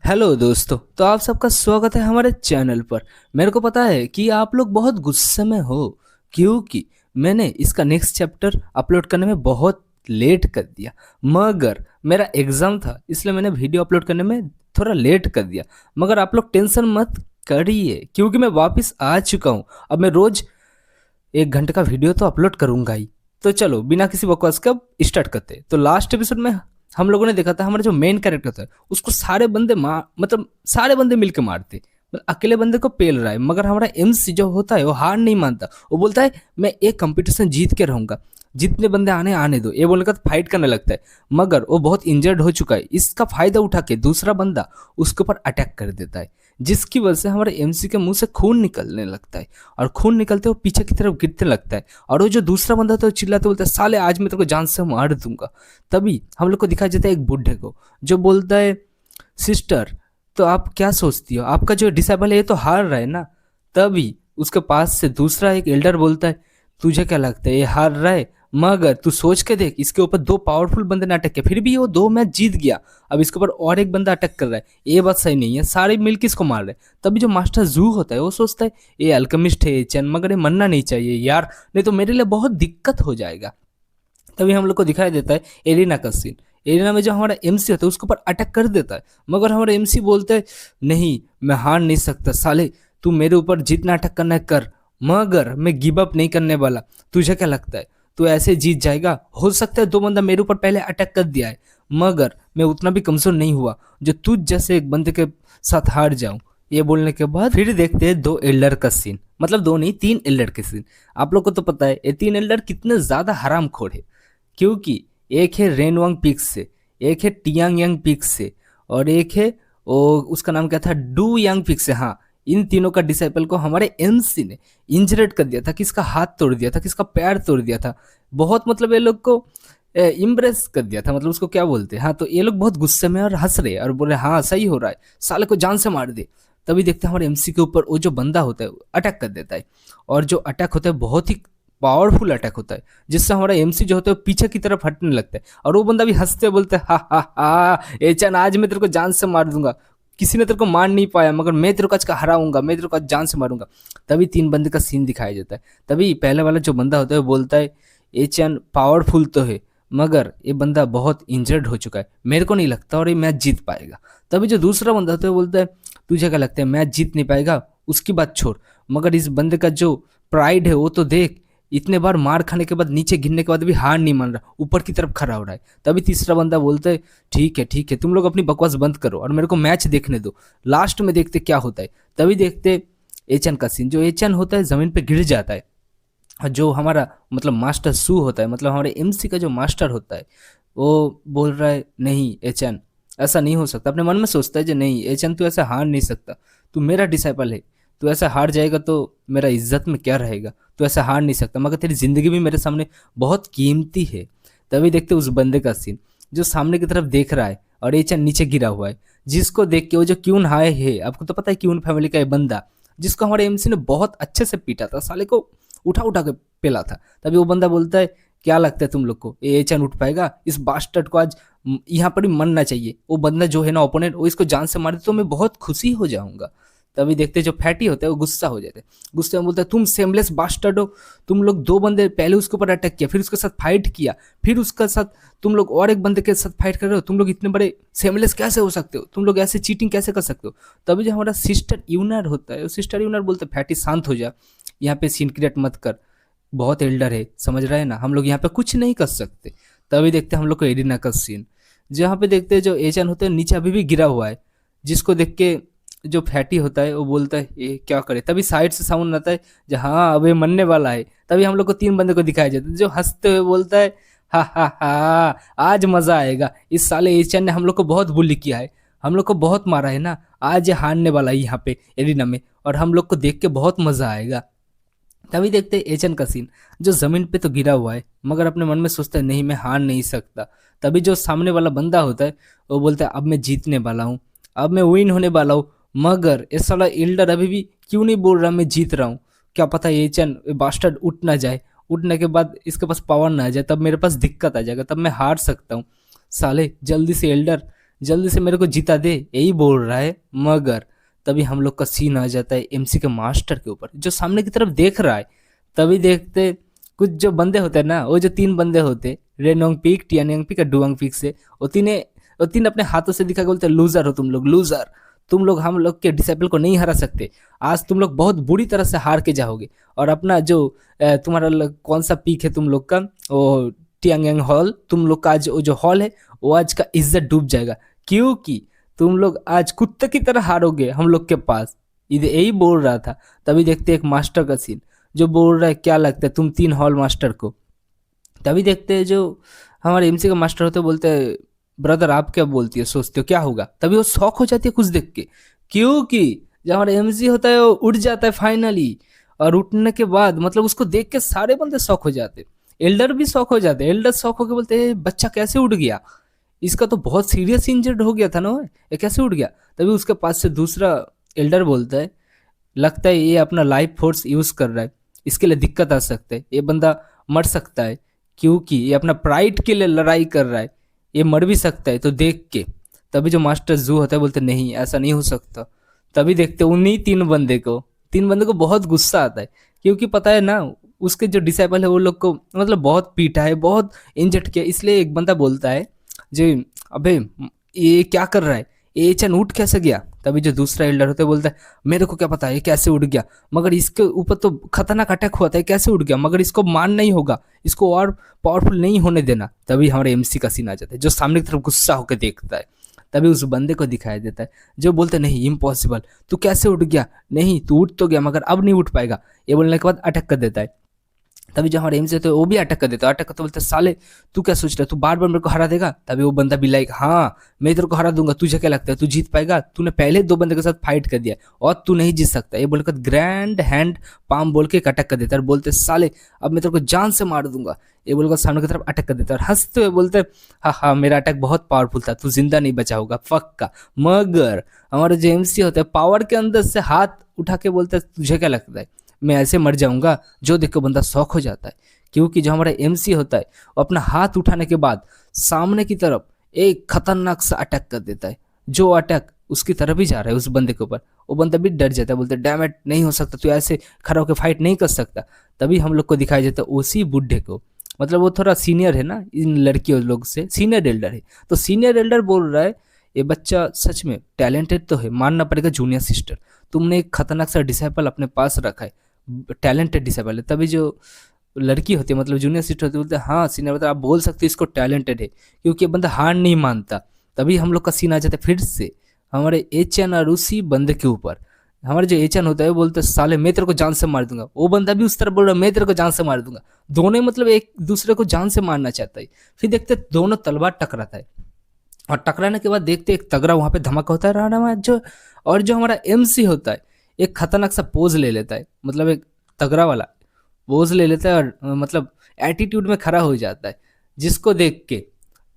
Hello दोस्तों, तो आप सबका स्वागत है हमारे चैनल पर। मेरे को पता है कि आप लोग बहुत गुस्से में हो क्योंकि मैंने इसका नेक्स्ट चैप्टर अपलोड करने में बहुत लेट कर दिया। मगर मेरा एग्ज़ाम था इसलिए मैंने वीडियो अपलोड करने में थोड़ा लेट कर दिया। मगर आप लोग टेंशन मत करिए क्योंकि मैं वापस आ चुका हूँ। अब मैं रोज़ 1 घंटे का वीडियो तो अपलोड करूँगा ही। तो चलो बिना किसी बकवास का स्टार्ट करते हैं। तो लास्ट एपिसोड में हम लोगों ने देखा था हमारा जो मेन कैरेक्टर था उसको सारे बंदे मतलब सारे बंदे मिलके मारते, मतलब अकेले बंदे को पेल रहा है। मगर हमारा एमसी जो होता है वो हार नहीं मानता। वो बोलता है मैं एक कंपटीशन जीत के रहूंगा, जितने बंदे आने आने दो, ये बोलने का फाइट करने लगता है। मगर वो बहुत इंजर्ड हो चुका है। इसका फायदा उठा के दूसरा बंदा उसके ऊपर अटैक कर देता है, जिसकी वजह से हमारे एमसी के मुंह से खून निकलने लगता है। और खून निकलते वो पीछे की तरफ गिरने लगता है। और वो जो दूसरा बंदा था वो चिल्लाते बोलता है साले आज मैं तेरे को जान से मार दूंगा। तभी हम लोग को दिखाई देता है एक बूढ़े को जो बोलता है सिस्टर, तो आप क्या सोचती हो, आपका जो डिसेबल है ये तो हार रहा है ना। तभी उसके पास से दूसरा एक एल्डर बोलता है तुझे क्या लगता है ये हार रहा है, मगर तू सोच के देख इसके ऊपर 2 पावरफुल बंदे ने अटैक किया फिर भी वो 2 मैच जीत गया। अब इसके ऊपर और एक बंदा अटैक कर रहा है, ये बात सही नहीं है, सारे मिलकर इसको मार रहे हैं। तभी जो मास्टर जू होता है वो सोचता है ये अल्केमिस्ट है चैन, मगर ये मरना नहीं चाहिए यार, नहीं तो मेरे लिए बहुत दिक्कत हो जाएगा। तभी हम लोग को दिखाई देता है एरिना का सीन। एरिना में जो हमारा एमसी होता है उसके ऊपर अटैक कर देता है। मगर हमारा एमसी बोलता है नहीं मैं हार नहीं सकता, साले तू मेरे ऊपर जितना अटैक करना है कर, मगर मैं गिव अप नहीं करने वाला। तुझे क्या लगता है तू ऐसे जीत जाएगा? हो सकता है 2 बंदा मेरे ऊपर पहले अटैक कर दिया है, मगर मैं उतना भी कमजोर नहीं हुआ जो तुझ जैसे एक बंदे के साथ हार जाऊं। ये बोलने के बाद फिर देखते हैं 2 एल्डर का सीन, मतलब 2 नहीं 3 एल्डर के सीन। आप लोग को तो पता है ये 3 एल्डर कितने ज्यादा हरामखोर है, क्योंकि एक है रेनवांग पिक्स से, एक है टियांग यांग पिक्स से, और एक है उसका नाम क्या था डू यांग पिक्स से। हाँ, इन तीनों का डिसाइपल को हमारे एमसी ने इंजरेड कर दिया था, किसका हाथ तोड़ दिया था, किसका पैर तोड़ दिया था। बहुत मतलब ये लोग को इम्प्रेस कर दिया था, मतलब उसको क्या बोलते हैं। हाँ, तो ये लोग बहुत गुस्से में और हंस रहे और बोल रहे हाँ सही हो रहा है, साले को जान से मार दे। तभी देखते हैं हमारे एमसी के ऊपर वो जो बंदा होता है अटैक कर देता है, और जो अटैक होता है बहुत ही पावरफुल अटैक होता है, जिससे हमारा एमसी जो होता है पीछे की तरफ हटने लगता है। और वो बंदा भी हंसते बोलते है हा हा हा एचन आज मैं तेरे को जान से मार दूंगा, किसी ने तेरे को मार नहीं पाया मगर मैं तेरे को आज का हराऊंगा, मैं तेरे को आज जान से मारूंगा। तभी 3 बंदे का सीन दिखाया जाता है। तभी पहले वाला जो बंदा होता है वो बोलता है एचन पावरफुल तो है मगर ये बंदा बहुत इंजर्ड हो चुका है, मेरे को नहीं लगता और ये मैच जीत पाएगा। तभी जो दूसरा बंदा होता है वो बोलता है तुझे क्या लगता है मैच जीत नहीं पाएगा, उसकी बात छोड़, मगर इस बंदे का जो प्राइड है वो तो देख, इतने बार मार खाने के बाद नीचे गिरने के बाद भी हार नहीं मान रहा, ऊपर की तरफ खड़ा हो रहा है। तभी तीसरा बंदा बोलता है ठीक है तुम लोग अपनी बकवास बंद करो और मेरे को मैच देखने दो, लास्ट में देखते क्या होता है। तभी देखते एचन का सीन। जो एचन होता है जमीन पे गिर जाता है, और जो हमारा मतलब मास्टर सू होता है, मतलब हमारे एमसी का जो मास्टर होता है, वो बोल रहा है नहीं एचन ऐसा नहीं हो सकता। अपने मन में सोचता है जो नहीं एचन तू ऐसा हार नहीं सकता, तू मेरा डिसाइपल है, तू ऐसा हार जाएगा तो मेरा इज्जत में क्या रहेगा, तू ऐसा हार नहीं सकता, मगर तेरी जिंदगी भी मेरे सामने बहुत कीमती है। तभी देखते उस बंदे का सीन जो सामने की तरफ देख रहा है और एचन नीचे गिरा हुआ है, जिसको देख के वो जो क्यून हाय है, आपको तो पता है क्यून फैमिली का ये बंदा जिसको हमारे एमसी ने बहुत अच्छे से पीटा था, साले को उठा उठा के पेला था। तभी वो बंदा बोलता है क्या लगता है तुम लोग को ये एचन उठ पाएगा, इस बास्टर्ड को आज यहाँ पर ही मरना चाहिए। वो बंदा जो है ना ओपोनेंट, वो इसको जान से मार दे तो मैं बहुत खुशी हो जाऊंगा। तभी देखते जो फैटी होता है वो गुस्सा हो जाते हैं, गुस्से में बोलता है तुम सेमलेस बास्टर्ड हो, तुम लोग 2 बंदे पहले उसके ऊपर अटैक किया, फिर उसके साथ फाइट किया, फिर उसके साथ तुम लोग और एक बंदे के साथ फाइट कर रहे हो, तुम लोग इतने बड़े सेमलेस कैसे हो सकते हो, तुम लोग ऐसे चीटिंग कैसे कर सकते हो। तभी जो हमारा सिस्टर यूनर होता है, सिस्टर यूनर बोलते फैटी शांत हो जा, यहाँ पे सीन क्रिएट मत कर, बहुत एल्डर है समझ रहे हैं ना, हम लोग यहाँ पे कुछ नहीं कर सकते। तभी देखते हम लोग को एरिना का सीन, जहाँ पे देखते हैं जो एचन होते हैं नीचे अभी भी गिरा हुआ है, जिसको देख के जो फैटी होता है वो बोलता है ये क्या करे। तभी साइड से साउंड आता है जो हाँ अब ये मरने वाला है। तभी हम लोग को 3 बंदे को दिखाया जाता है जो हंसते हुए बोलता है हा हा हा आज मजा आएगा, इस साले एचन ने हम लोग को बहुत बुली किया है, हम लोग को बहुत मारा है ना, आज ये हारने वाला है यहाँ पे एरिना में, और हम लोग को देख के बहुत मजा आएगा। तभी देखते हैं एचन का सीन जो जमीन पे तो गिरा हुआ है मगर अपने मन में सोचता है नहीं मैं हार नहीं सकता। तभी जो सामने वाला बंदा होता है वो बोलता है अब मैं जीतने वाला हूँ, अब मैं विन होने वाला हूँ, मगर ये साला एल्डर अभी भी क्यों नहीं बोल रहा मैं जीत रहा हूँ। क्या पता एचन बास्टर्ड उठ ना जाए, उठने के बाद इसके पास पावर ना आ जाए, तब मेरे पास दिक्कत आ जाएगा, तब मैं हार सकता हूँ। साले जल्दी से एल्डर जल्दी से मेरे को जिता दे, यही बोल रहा है। मगर तभी हम लोग का सीन आ जाता है एमसी के मास्टर के ऊपर, जो सामने की तरफ देख रहा है। तभी देखते कुछ जो बंदे होते हैं ना, वो जो 3 बंदे होते, रेनोंग पीक, टियानोंग पीक और डुआंग पीक से, वो तीन अपने हाथों से दिखा के बोलते लूजर हो तुम लोग, लूजर। तुम लोग हम लोग के डिसेबल को नहीं हरा सकते। आज तुम लोग बहुत बुरी तरह से हार के जाओगे। और अपना जो तुम्हारा कौन सा पीक है तुम लोग का, वो टियांगयांग हॉल, तुम लोग का आज वो जो हॉल है, वो आज का इज्जत डूब जाएगा, क्योंकि तुम लोग आज कुत्ते की तरह हारोगे हम लोग के पास। इधर यही बोल रहा था। तभी देखते एक मास्टर का सीन, जो बोल रहा है क्या लगता है तुम 3 हॉल मास्टर को। तभी देखते हैं जो हमारे एमसी का मास्टर होते हैं, बोलते हैं ब्रदर आप क्या बोलती है, सोचते हो क्या होगा। तभी वो शौक हो जाती है कुछ देख के, क्योंकि जो हमारा एमसी होता है वो उठ जाता है फाइनली। और उठने के बाद मतलब उसको देख के सारे बंदे शौक हो जाते, एल्डर भी शौक हो जाते। एल्डर शौक होकर बोलते हैं बच्चा कैसे उठ गया, इसका तो बहुत सीरियस इंजर्ड हो गया था ना, ये कैसे उठ गया। तभी उसके पास से दूसरा एल्डर बोलता है लगता है ये अपना लाइफ फोर्स यूज कर रहा है, इसके लिए दिक्कत आ सकता है, ये बंदा मर सकता है, क्योंकि ये अपना प्राइड के लिए लड़ाई कर रहा है, ये मर भी सकता है। तो देख के तभी जो मास्टर जू होता है बोलते नहीं ऐसा नहीं हो सकता। तभी देखते उन्हीं 3 बंदे को बहुत गुस्सा आता है, क्योंकि पता है ना उसके जो डिसाइबल है वो लोग को मतलब बहुत पीटा है, बहुत इंजर्ड किया। इसलिए एक बंदा बोलता है जी अबे ये क्या कर रहा है, ये चन उठ कैसे गया। तभी जो दूसरा एल्डर होता है बोलता है मेरे को क्या पता है ये कैसे उठ गया, मगर इसके ऊपर तो खतरनाक अटैक हुआ था, ये कैसे उठ गया, मगर इसको मारना ही होगा, इसको और पावरफुल नहीं होने देना। तभी हमारे एमसी का सीन आ जाता है, जो सामने की तरफ गुस्सा होकर देखता है। तभी उस बंदे को दिखाया देता है जो बोलते नहीं इम्पॉसिबल, तू कैसे उठ गया, नहीं तू उठ तो गया मगर अब नहीं उठ पाएगा। ये बोलने के बाद अटैक कर देता है। तभी जो हमारे एम से होते हैं वो भी अटैक कर देता है, अटैक करते बोलते साले तू क्या सोच रहा है, तू बार बार मेरे को हरा देगा। तभी वो बंदा भी लाइक हाँ मैं तेरे को हरा दूंगा, तुझे क्या लगता है तू जीत पाएगा, तूने पहले 2 बंदे के साथ फाइट कर दिया और तू नहीं जीत सकता। ये बोलकर ग्रैंड हैंड पाम बोल के एक अटैक कर देता है और बोलते साले अब मैं तेरे को जान से मार दूंगा। ये बोलकर सामने की तरफ अटैक कर देता है और हंसते हुए बोलते हाँ हाँ मेरा अटैक बहुत पावरफुल था, तू जिंदा नहीं बचा होगा पक्का। मगर हमारे जो एमसी होता है पावर के अंदर से हाथ उठा के बोलते तुझे क्या लगता है मैं ऐसे मर जाऊंगा। जो देख के बंदा शौक हो जाता है, क्योंकि जो हमारा एमसी होता है वो अपना हाथ उठाने के बाद सामने की तरफ एक खतरनाक सा अटैक कर देता है, जो अटैक उसकी तरफ ही जा रहा है उस बंदे के ऊपर। वो बंदा भी डर जाता है, बोलते डैम इट नहीं हो सकता, तू ऐसे खड़ा होकर फाइट नहीं कर सकता। तभी हम लोग को दिखाया जाता है उसी बुढ़े को, मतलब वो थोड़ा सीनियर है ना इन लड़कियों लोग से, सीनियर एल्डर है। तो सीनियर एल्डर बोल रहा है ये बच्चा सच में टैलेंटेड तो है, मानना पड़ेगा जूनियर सिस्टर, तुमने एक खतरनाक सा डिसाइपल अपने पास रखा है, टैलेंटेड डिसाइबल है। तभी जो लड़की होती है मतलब जूनियर सिस्टर होती है बोलते हैं हाँ सीनियर बता आप बोल सकते हो इसको टैलेंटेड है, क्योंकि ये बंदा हार नहीं मानता। तभी हम लोग का सीन आ जाता है फिर से हमारे एचएन और उसी बंदे के ऊपर। हमारे जो एचएन होता है वो बोलते हैं साले मैं तेरे को जान से मार दूंगा, वो बंदा भी उस तरह बोल रहा है मैं तेरे को जान से मार दूंगा। दोनों मतलब एक दूसरे को जान से मारना चाहता है। फिर देखते दोनों तलवार टकराता है और टकराने के बाद देखते एक तगड़ा वहां पे धमाका होता है राणा जो। और जो हमारा एमसी होता है एक खतरनाक सा पोज ले लेता है, मतलब एक तगड़ा वाला पोज ले लेता है और मतलब एटीट्यूड में खड़ा हो जाता है, जिसको देख के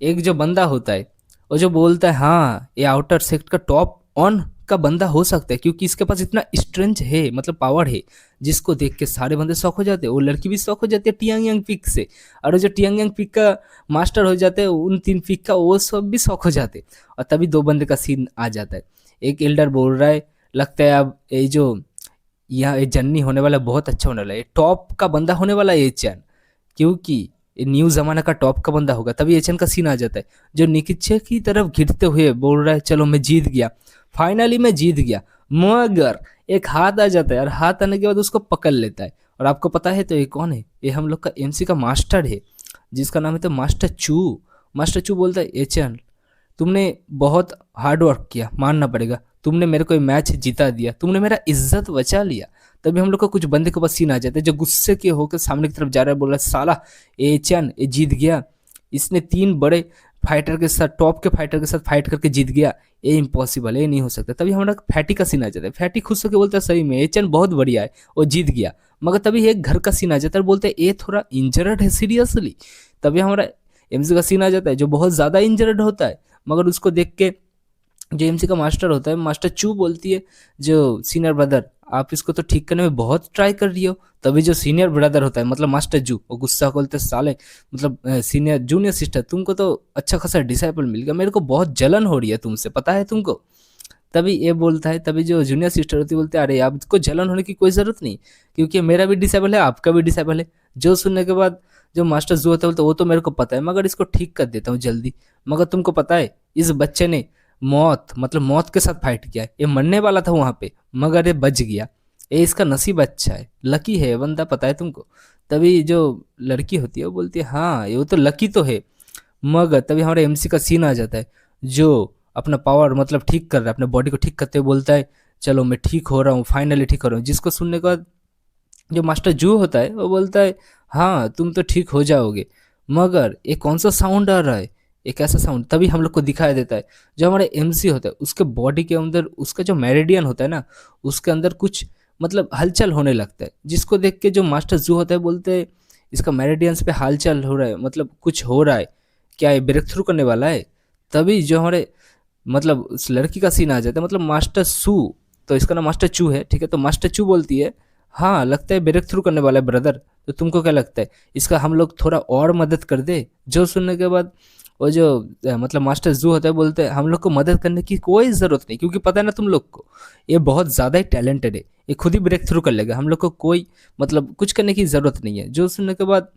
एक जो बंदा होता है वो जो बोलता है हाँ ये आउटर सेक्ट का टॉप ऑन का बंदा हो सकता है, क्योंकि इसके पास इतना स्ट्रेंथ है मतलब पावर है। जिसको देख के सारे बंदे शौक हो जाते हैं, वो लड़की भी शौक हो जाती है टियांग पिक से। और जो टियांग पिक का मास्टर हो जाते हैं उन 3 पिक का, वो सब भी शौक हो जाते। और तभी 2 बंदे का सीन आ जाता है। एक एल्डर बोल रहा है लगता है अब ये जो यहाँ ये जन्नी होने वाला बहुत अच्छा होने वाला है, टॉप का बंदा होने वाला है एचएन, क्योंकि ये न्यू जमाना का टॉप का बंदा होगा। तभी एचएन का सीन आ जाता है जो नीचे की तरफ गिरते हुए बोल रहा है चलो मैं जीत गया, फाइनली मैं जीत गया। मगर एक हाथ आ जाता है और हाथ आने के बाद उसको पकड़ लेता है। और आपको पता है तो ये कौन है, ये हम लोग का एमसी का मास्टर है, जिसका नाम है तो मास्टर चू। मास्टर चू बोलता है एचएन तुमने बहुत हार्ड वर्क किया, मानना पड़ेगा, तुमने मेरे को मैच जिता दिया, तुमने मेरा इज्जत बचा लिया। तभी हम लोग को कुछ बंदे के पास सीन आ जाते हैं जो गुस्से के होकर सामने की तरफ जा रहा है, बोल रहा है साला एचएन ये जीत गया, इसने 3 बड़े फाइटर के साथ टॉप के फाइटर के साथ फाइट करके जीत गया, ये इम्पॉसिबल है, ये नहीं हो सकता। तभी हमारा फैटी का सीन आ जाता है, फैटी खुश होकर बोलता है सही में एचएन बहुत बढ़िया है, वो जीत गया। मगर तभी एक घर का सीन आ जाता है, बोलते हैं ये थोड़ा इंजर्ड है सीरियसली। तभी हमारा एमसी का सीन आ जाता है जो बहुत ज़्यादा इंजर्ड होता है। मगर उसको देख के जो एमसी का मास्टर होता है मास्टर चू बोलती है जो सीनियर ब्रदर आप इसको तो ठीक करने में बहुत ट्राई कर रही हो। तभी जो सीनियर ब्रदर होता है मतलब मास्टर जू, वो गुस्सा को बोलते साले मतलब सीनियर जूनियर सिस्टर तुमको तो अच्छा खासा डिसाइपल मिल गया, मेरे को बहुत जलन हो रही है तुमसे, पता है तुमको। तभी ये बोलता है, तभी जो जूनियर सिस्टर होती है बोलते हैं अरे आपको जलन होने की कोई ज़रूरत नहीं, क्योंकि मेरा भी डिसेबल है आपका भी डिसेबल है। जो सुनने के बाद जो मास्टर जो होता है बोलते वो तो मेरे को पता है, मगर इसको ठीक कर देता हूँ जल्दी। मगर तुमको पता है इस बच्चे ने मौत मतलब मौत के साथ फाइट किया है, ये मरने वाला था वहाँ पे मगर ये बच गया। ये इसका नसीब अच्छा है, लकी है ये बंदा, पता है तुमको। तभी जो लड़की होती है वो बोलती है हाँ ये वो तो लकी तो है। मगर तभी हमारे एमसी का सीन आ जाता है, जो अपना पावर मतलब ठीक कर रहा है, अपने बॉडी को ठीक करते हुए बोलता है चलो मैं ठीक हो रहा हूँ, फाइनली ठीक हो रहा हूँ। जिसको सुनने के बाद जो मास्टर जू होता है वो बोलता है हाँ तुम तो ठीक हो जाओगे, मगर ये कौन सा साउंड आ रहा है, एक ऐसा साउंड। तभी हम लोग को दिखाई देता है जो हमारे एमसी होता है उसके बॉडी के अंदर उसका जो मेरिडियन होता है ना, उसके अंदर कुछ मतलब हलचल होने लगता है। जिसको देख के जो मास्टर जू होता है बोलते हैं इसका मेरिडियंस पे हलचल हो रहा है, मतलब कुछ हो रहा है, क्या ये ब्रेक थ्रू करने वाला है। तभी जो हमारे मतलब उस लड़की का सीन आ जाता है, मतलब मास्टर सू, तो इसका नाम मास्टर चू है, ठीक है। तो मास्टर चू बोलती है हाँ लगता है ब्रेक थ्रू करने वाला है ब्रदर, तो तुमको क्या लगता है इसका हम लोग थोड़ा और मदद कर दे। जो सुनने के बाद वो जो मतलब मास्टर जू होता है बोलते हैं हम लोग को मदद करने की कोई ज़रूरत नहीं, क्योंकि पता है ना तुम लोग को ये बहुत ज़्यादा ही टैलेंटेड है, ये खुद ही ब्रेक थ्रू कर लेगा, हम लोग को कोई मतलब कुछ करने की ज़रूरत नहीं है। जो सुनने के बाद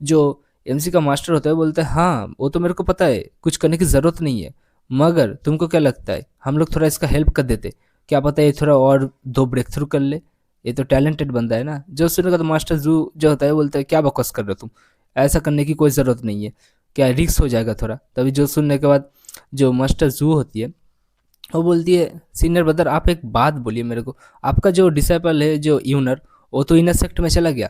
जो एमसी का मास्टर होता है बोलता है हाँ वो तो मेरे को पता है कुछ करने की ज़रूरत नहीं है, मगर तुमको क्या लगता है हम लोग थोड़ा इसका हेल्प कर देते, क्या पता ये थोड़ा और दो ब्रेक थ्रू कर ले, ये तो टैलेंटेड बंदा है ना। जो सुनेगा तो मास्टर जू जो होता है बोलता है क्या बकवास कर रहे हो तुम, ऐसा करने की कोई ज़रूरत नहीं है, क्या रिक्स हो जाएगा थोड़ा। तभी जो सुनने के बाद जो मास्टर जू होती है वो बोलती है सीनियर ब्रदर आप एक बात बोलिए मेरे को, आपका जो डिसाइपल है जो यूनर वो तो इनर सेक्ट में चला गया,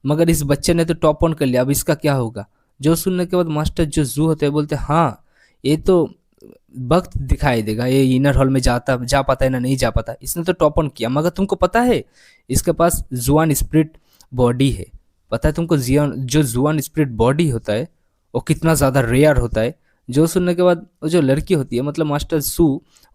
मगर इस बच्चे ने तो टॉप ऑन कर लिया, अब इसका क्या होगा। जो सुनने के बाद मास्टर जो जू होते हैं बोलते हैं हाँ ये तो वक्त दिखाई देगा, ये इनर हॉल में जा पाता है ना नहीं जा पाता, इसने तो टॉप ऑन किया, मगर तुमको पता है इसके पास जुआन स्पिरिट बॉडी है। पता है तुमको जियान जो जुआन स्पिरिट बॉडी होता है वो कितना ज़्यादा रेयर होता है। जो सुनने के बाद वो जो लड़की होती है मतलब मास्टर जू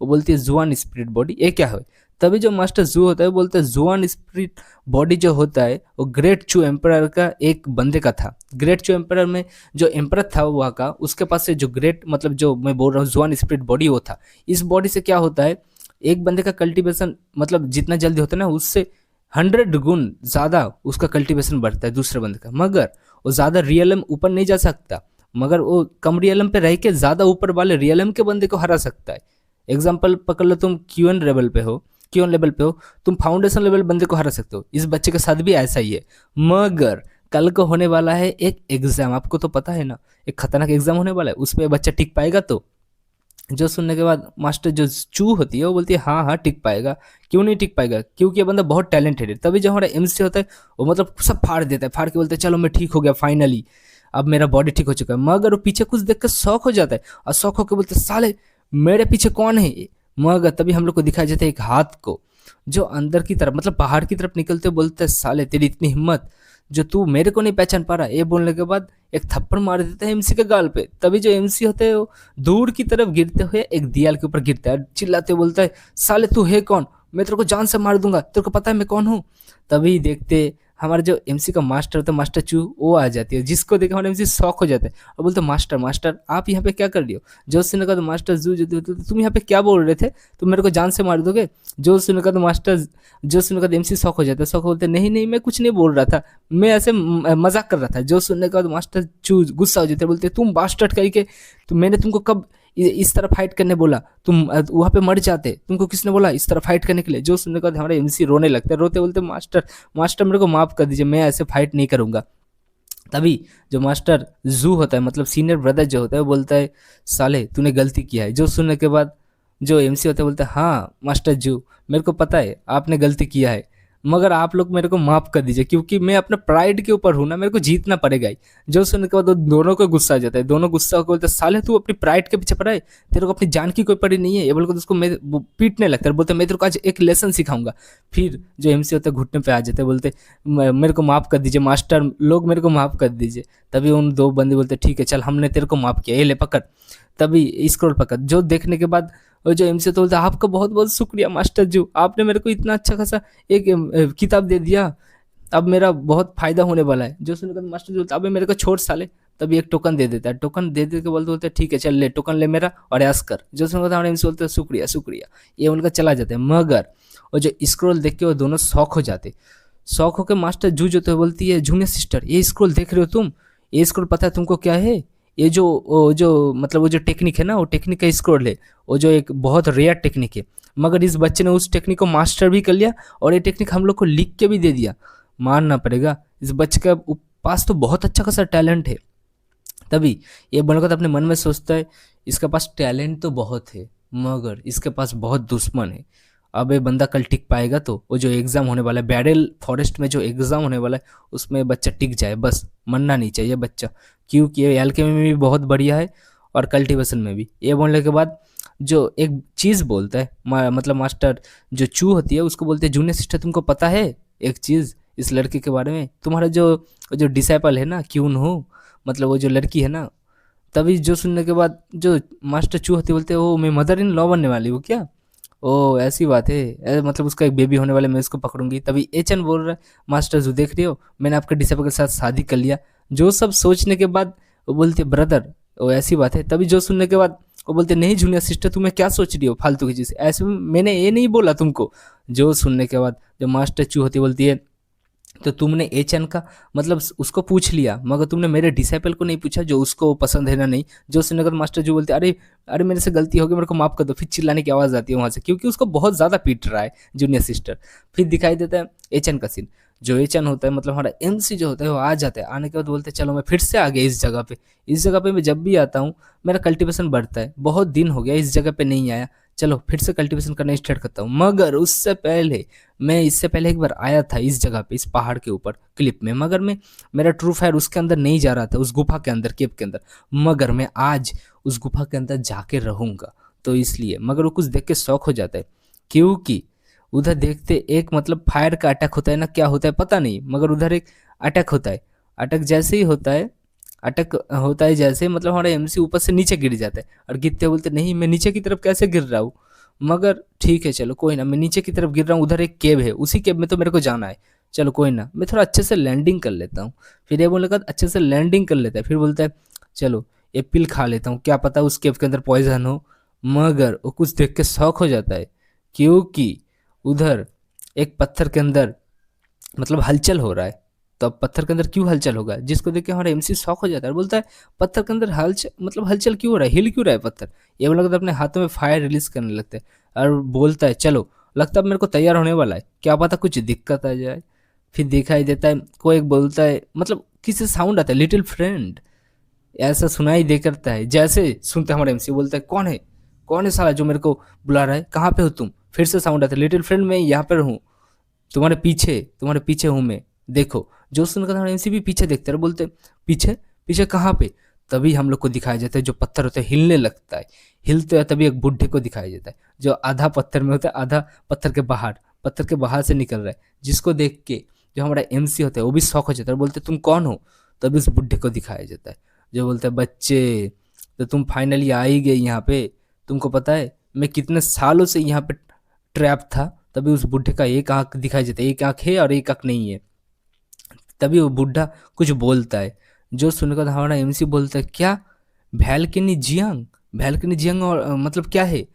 वो बोलती है जुआन स्पिरिट बॉडी ये क्या है। तभी जो मास्टर जू होता है वो बोलते हैं जुआन स्पिरिट बॉडी जो होता है वो ग्रेट चू एम्परर का एक बंदे का था। ग्रेट चू एम्परर में जो एम्परर था वहाँ का उसके पास से जो ग्रेट मतलब जो मैं बोल रहा हूँ जुआन स्पिरिट बॉडी वो था। इस बॉडी से क्या होता है एक बंदे का कल्टीवेशन मतलब जितना जल्दी होता है ना उससे 100 गुण ज़्यादा उसका कल्टीवेशन बढ़ता है दूसरे बंदे का, मगर वो ज़्यादा रियलम ऊपर नहीं जा सकता, मगर वो कम रियलम पे रह के ज़्यादा ऊपर वाले रियलम के बंदे को हरा सकता है। एग्जाम्पल पकड़ लो तुम क्यूएन लेवल पे हो, क्यूएन लेवल पे हो तुम फाउंडेशन लेवल बंदे को हरा सकते हो, इस बच्चे के साथ भी ऐसा ही है। मगर कल को होने वाला है एक एग्जाम, आपको तो पता है ना एक खतरनाक एग्जाम होने वाला है, उस पर बच्चा टिक पाएगा। तो जो सुनने के बाद मास्टर जो चू होती है वो बोलती है हाँ हाँ टिक पाएगा, क्यों नहीं टिक पाएगा क्योंकि ये बंदा बहुत टैलेंटेड है। तभी जो हमारा एमसी होता है वो मतलब सब फाड़ देता है, फाड़ के बोलते हैं चलो मैं ठीक हो गया फाइनली, अब मेरा बॉडी ठीक हो चुका है। मगर वो पीछे कुछ देख कर शौक हो जाता है और शौक होकर बोलते साले मेरे पीछे कौन है ये। मगर तभी हम लोग को दिखाया जाता है एक हाथ को जो अंदर की तरफ मतलब बाहर की तरफ निकलते बोलते हैं साले तेरी इतनी हिम्मत जो तू मेरे को नहीं पहचान पा रहा। ये बोलने के बाद एक थप्पड़ मार देता है एमसी के गाल पे। तभी जो एमसी होते हैं वो दूर की तरफ गिरते हुए एक दीवार के ऊपर गिरता है, चिल्लाते बोलता है साले तू है कौन, मैं तेरे को जान से मार दूंगा, तेरे को पता है मैं कौन हूँ। तभी देखते हमारे जो एमसी का मास्टर होता है मास्टर चू वो आ जाती है, जिसको देखे हमारे एमसी शौक हो जाते हैं और बोलते मास्टर मास्टर आप यहाँ पे क्या कर रही हो। जो सुनने का तो मास्टर जू जो तुम यहाँ पे क्या बोल रहे थे, तुम मेरे को जान से मार दोगे। जो सुनने का तो मास्टर जो सुनने का तो एमसी शौक हो जाता है, शौक बोलते नहीं नहीं मैं कुछ नहीं बोल रहा था, मैं ऐसे मजाक कर रहा था। जो सुनने का तो मास्टर चू गुस्सा हो जाते बोलते तुम बास्टर्ड करके तो मैंने तुमको कब इस तरह फाइट करने बोला, तुम वहाँ पे मर जाते, तुमको किसने बोला इस तरह फाइट करने के लिए। जो सुनने के बाद हमारे एमसी रोने लगता है, रोते बोलते मास्टर मास्टर मेरे को माफ़ कर दीजिए मैं ऐसे फाइट नहीं करूँगा। तभी जो मास्टर जू होता है मतलब सीनियर ब्रदर जो होता है वो बोलता है साले तूने गलती किया है। जो सुनने के बाद जो एमसी होता है बोलता है हाँ मास्टर जू मेरे को पता है आपने गलती किया है, मगर आप लोग मेरे को माफ़ कर दीजिए क्योंकि मैं अपना प्राइड के ऊपर हूँ ना, मेरे को जीतना पड़ेगा ही। जो सुनने के बाद दोनों को गुस्सा आ जाता है, दोनों गुस्सा होकर बोलते साले तू अपनी प्राइड के पीछे पड़ा है, तेरे को अपनी जान की कोई पड़ी नहीं है। ये बोलकर उसको मैं पीटने लगता है, बोलते मैं तेरे को आज एक लेसन सिखाऊंगा। फिर जो एमसी होता है घुटने पे आ जाते हैं, बोलते मेरे को माफ़ कर दीजिए मास्टर लोग मेरे को माफ़ कर दीजिए। तभी उन दो बंदे बोलते ठीक है चल हमने तेरे को माफ़ किया, ये ले पकड़। तभी स्क्रॉल पकड़। जो देखने के बाद और जो एमसी तो बोलता है आपका बहुत बहुत शुक्रिया मास्टर जी, आपने मेरे को इतना अच्छा खासा एक किताब दे दिया, अब मेरा बहुत फायदा होने वाला है। जो सुनकर मास्टर जी बोलता है अबे मेरे को छोड़ साले। तभी एक टोकन दे देता है, टोकन दे दे के बोलते बोलते ठीक है चल ले टोकन ले मेरा और ऐश कर। जो सुनकर हमारे एमसी बोलते हैं शुक्रिया शुक्रिया, ये उनका चला जाता है। मगर और जो स्क्रोल देख के वो दोनों शौक हो जाते। शौक होकर मास्टर जूझ होते हुए बोलती है जूनियर सिस्टर ये स्क्रोल देख रहे हो तुम, ये स्क्रोल पता है तुमको क्या है? ये जो जो मतलब वो जो टेक्निक है ना, वो टेक्निक का स्क्रोल है, वो जो एक बहुत रेयर टेक्निक है। मगर इस बच्चे ने उस टेक्निक को मास्टर भी कर लिया और ये टेक्निक हम लोग को लिख के भी दे दिया। मानना पड़ेगा इस बच्चे का पास तो बहुत अच्छा खासा टैलेंट है। तभी ये बनकर अपने मन में सोचता है इसके पास टैलेंट तो बहुत है मगर इसके पास बहुत दुश्मन है। अब ये बंदा कल टिक पाएगा तो वो जो एग्ज़ाम होने वाला है बैरल फॉरेस्ट में, जो एग्ज़ाम होने वाला है उसमें बच्चा टिक जाए, बस मरना नहीं चाहिए बच्चा, क्योंकि ये एलकेमी में भी बहुत बढ़िया है और कल्टीवेशन में भी। ये बोलने के बाद जो एक चीज़ बोलता है मतलब मास्टर जो चू होती है उसको बोलते हैं जूनियर सिस्टर तुमको पता है एक चीज़ इस लड़के के बारे में, तुम्हारा जो जो डिसाइपल है ना क्यून हो, मतलब वो जो लड़की है ना। तभी जो सुनने के बाद जो मास्टर चू होते बोलते ओ मैं मदर इन लॉ बनने वाली हूँ क्या? ओ ऐसी बात है, मतलब उसका एक बेबी होने वाला है, मैं उसको पकड़ूंगी। तभी एचएन बोल रहा है मास्टर जो देख रही हो मैंने आपके डिसाइपल के साथ शादी कर लिया। जो सब सोचने के बाद वो बोलते ब्रदर ओ ऐसी बात है। तभी जो सुनने के बाद वो बोलते नहीं जूनियर सिस्टर तुम्हें क्या सोच रही हो फालतू की चीज़, ऐसे में मैंने ये नहीं बोला तुमको। जो सुनने के बाद जो मास्टर चू होती बोलती है तो तुमने एचएन का मतलब उसको पूछ लिया मगर तुमने मेरे डिसाइपल को नहीं पूछा जो उसको पसंद है ना नहीं। जो श्रीनगर मास्टर जो बोलते अरे अरे मेरे से गलती हो गई मेरे को माफ कर दो, फिर चिल्लाने की आवाज़ आती है वहाँ से क्योंकि उसको बहुत ज़्यादा पीट रहा है जूनियर सिस्टर। फिर दिखाई देता है एचएन का सीन। जो एचएन होता है मतलब हमारा एमसी जो होता है वो आ जाता है, आने के बाद बोलते हैं चलो मैं फिर से आ गया इस जगह पे। इस जगह पे मैं जब भी आता हूँ मेरा कल्टीवेशन बढ़ता है, बहुत दिन हो गया इस जगह पे नहीं आया, चलो फिर से कल्टीवेशन करना स्टार्ट करता हूँ। मगर उससे पहले मैं इससे पहले एक बार आया था इस जगह पे इस पहाड़ के ऊपर क्लिप में, मगर मैं मेरा ट्रू फायर उसके अंदर नहीं जा रहा था उस गुफा के अंदर केव के अंदर, मगर मैं आज उस गुफा के अंदर जाके रहूँगा। तो इसलिए मगर वो कुछ देख के शौक हो जाता है क्योंकि उधर देखते एक मतलब फायर का अटैक होता है ना, क्या होता है पता नहीं, मगर उधर एक अटैक होता है। अटैक जैसे ही होता है अटक होता है जैसे मतलब हमारा एमसी ऊपर से नीचे गिर जाता है और गिरते बोलते नहीं मैं नीचे की तरफ कैसे गिर रहा हूँ, मगर ठीक है चलो कोई ना मैं नीचे की तरफ गिर रहा हूँ, उधर एक केव है उसी केव में तो मेरे को जाना है, चलो कोई ना मैं थोड़ा अच्छे से लैंडिंग कर लेता हूँ। फिर ये बोलने का अच्छे से लैंडिंग कर लेता है, फिर बोलता है चलो ये पिल खा लेता हूँ क्या पता उस केव के अंदर पॉइजन हो। मगर वो कुछ देख के शौक हो जाता है क्योंकि उधर एक पत्थर के अंदर मतलब हलचल हो रहा है। तो अब पत्थर के अंदर क्यों हलचल होगा, जिसको देख के हमारा एमसी शॉक हो जाता है और बोलता है पत्थर के अंदर हलचल मतलब हलचल क्यों हो रहा है, हिल क्यों रहा है पत्थर। ये बोला तो अपने हाथों में फायर रिलीज करने लगता है और बोलता है चलो लगता है मेरे को तैयार होने वाला है, क्या पता कुछ दिक्कत आ जाए। फिर दिखाई देता है कोई एक बोलता है मतलब किसी साउंड आता है लिटिल फ्रेंड, ऐसा सुनाई दे करता है। जैसे सुनते हमारे एमसी बोलता है कौन है साला जो मेरे को बुला रहा है, कहाँ पे हो तुम। फिर से साउंड आता है लिटिल फ्रेंड मैं यहाँ पर हूँ, तुम्हारे पीछे हूँ मैं, देखो। जो सुनकर हमारे एमसी भी पीछे देखते हैं, बोलते पीछे पीछे कहाँ पे। तभी हम लोग को दिखाया जाता है जो पत्थर होता है हिलने लगता है, हिलते है तभी एक बुढ़े को दिखाया जाता है जो आधा पत्थर में होता है आधा पत्थर के बाहर से निकल रहा है, जिसको देख के जो हमारा एमसी होता है वो भी शौक हो जाता है, बोलते तुम कौन हो। तभी उस बुढ़े को दिखाया जाता है जो बोलता है बच्चे तो तुम फाइनली आ ही गए यहाँ पे, तुमको पता है मैं कितने सालों से यहाँ पे ट्रैप था। तभी उस बुढ़े का एक आंख दिखाई देता है, एक आंख है और एक आंख नहीं है। तभी वो बुढ़ा कुछ बोलता है, जो सुनकर हमारा एमसी बोलता है क्या भैलकिनी जियांग और मतलब क्या है।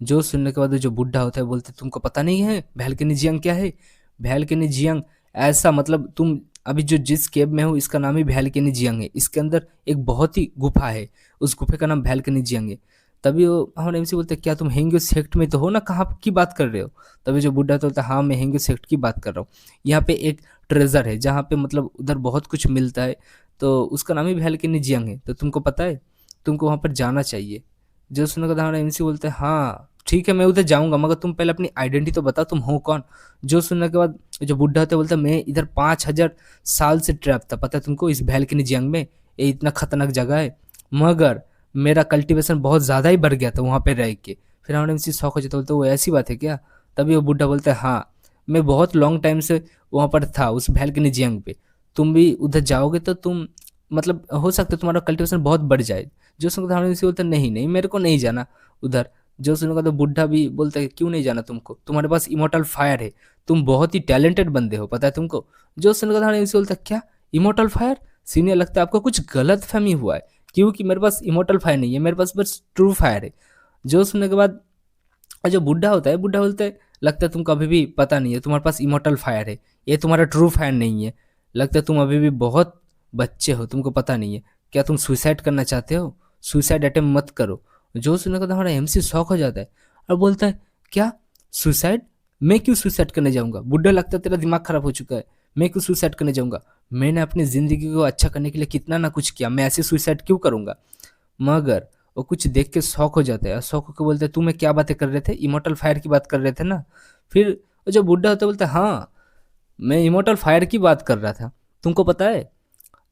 जो सुनने के बाद वो जो बुढ़ा होता है बोलते तुमको पता नहीं है भैलकिनी जियांग क्या है। भैलकिनी जियांग ऐसा मतलब तुम अभी जो जिस केब में हो इसका नाम ही भैलकिनी जियांग है, इसके अंदर एक बहुत ही गुफा है, उस गुफे का नाम भैलकिनी जियांग है। तभी वो हमारे एमसी बोलते क्या तुम हेंग्यो सेक्ट में तो हो ना, कहाँ की बात कर रहे हो। तभी जो बुढ़ा तो बोलता हाँ मैं हेंग्यो सेक्ट की बात कर रहा हूँ, यहाँ पे एक ट्रेजर है जहाँ पे मतलब उधर बहुत कुछ मिलता है, तो उसका नाम ही भैलकिनी जियांग है, तो तुमको पता है तुमको वहाँ पर जाना चाहिए। जो सुनने का हमारा एमसी बोलते हैं हाँ ठीक है मैं उधर जाऊंगा, मगर तुम पहले अपनी आइडेंटिटी तो बताओ तुम हो कौन। जो सुनने के बाद जो बुढ़ा होता है बोलता है मैं इधर 5000 साल से ट्रैप था, पता है तुमको इस भैलकिनी जियांग में, ये इतना खतरनाक जगह है, मगर मेरा कल्टीवेशन बहुत ज़्यादा ही बढ़ गया था वहाँ पे रह के। फिर हमारे एमसी शौक हो जाता बोलते वो ऐसी बात है क्या। तभी वो बुढ़ा बोलता है हाँ मैं बहुत लॉन्ग टाइम से वहाँ पर था उस भैलकिनी जियांग पे, तुम भी उधर जाओगे तो तुम मतलब हो सकता है तुम्हारा कल्टीवेशन बहुत बढ़ जाए। जो सुनकर हमारे एमसी बोलता है नहीं नहीं मेरे को नहीं जाना उधर। जो सुनने का तो बुढ़ा भी बोलता है क्यों नहीं जाना तुमको, तुम्हारे पास इमोर्टल फायर है, तुम बहुत ही टैलेंटेड बंदे हो, पता है तुमको। जो सुनने का था एमसी बोलता है क्या इमोर्टल फायर। सीनियर लगता है आपको कुछ गलत फहमी हुआ है, क्योंकि मेरे पास इमोर्टल फायर नहीं है, मेरे पास बस ट्रू फायर है। जो सुनने के बाद जो बुढ़ा होता है, बुढ़ा बोलता है लगता है तुमको अभी भी पता नहीं है, तुम्हारे पास इमोर्टल फायर है, ये तुम्हारा ट्रू फायर नहीं है, लगता है तुम अभी भी बहुत बच्चे हो, तुमको पता नहीं है। क्या तुम सुसाइड करना चाहते हो? सुसाइड अटेम्प्ट मत करो। जो सुनने का हमारा एमसी शॉक हो जाता है और बोलता है क्या सुसाइड, मैं क्यों सुसाइड करने जाऊंगा? बुढ़ा लगता है तेरा दिमाग खराब हो चुका है, मैं क्यों सुसाइड करने जाऊंगा? मैंने अपनी जिंदगी को अच्छा करने के लिए कितना ना कुछ किया, मैं ऐसे सुसाइड क्यों करूंगा? मगर वो कुछ देख के शौक हो जाता है और शौक होकर बोलते हैं तुम्हें क्या बातें कर रहे थे, इमोर्टल फायर की बात कर रहे थे ना। फिर वो जो बुढ़ा होता है बोलता है हाँ मैं इमोर्टल फायर की बात कर रहा था। तुमको पता है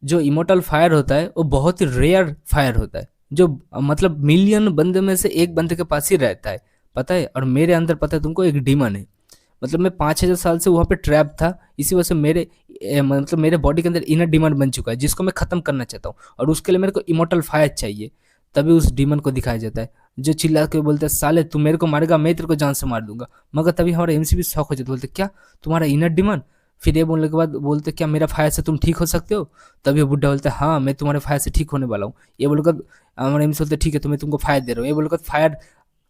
जो इमोर्टल फायर होता है वो बहुत ही रेयर फायर होता है, जो मतलब मिलियन बंदे में से एक बंदे के पास ही रहता है, पता है। और मेरे अंदर पता है तुमको एक डीमन है, मतलब मैं 5,000 साल से वहाँ पे ट्रैप था, इसी वजह से मेरे मतलब मेरे बॉडी के अंदर इनर डीमन बन चुका है जिसको मैं खत्म करना चाहता हूँ, और उसके लिए मेरे को इमोर्टल फायर चाहिए। तभी उस डीमन को दिखाया जाता है जो चिल्ला के बोलता है साले तू मेरे को मारेगा, मैं तेरे को जान से मार दूंगा। मगर तभी हमारा एमसी भी शौक हो जाता है, बोलते क्या तुम्हारा इनर डीमन? फिर ये बोलने के बाद बोलते क्या मेरा फायर से तुम ठीक हो सकते हो? तभी वो बुढ़ा बोलता है हाँ मैं तुम्हारे फायर से ठीक होने वाला हूँ। ये बोलकर हमारे एमसी बोलते ठीक है तो मैं तुमको फायर दे रहा हूँ, ये बोलकर फायर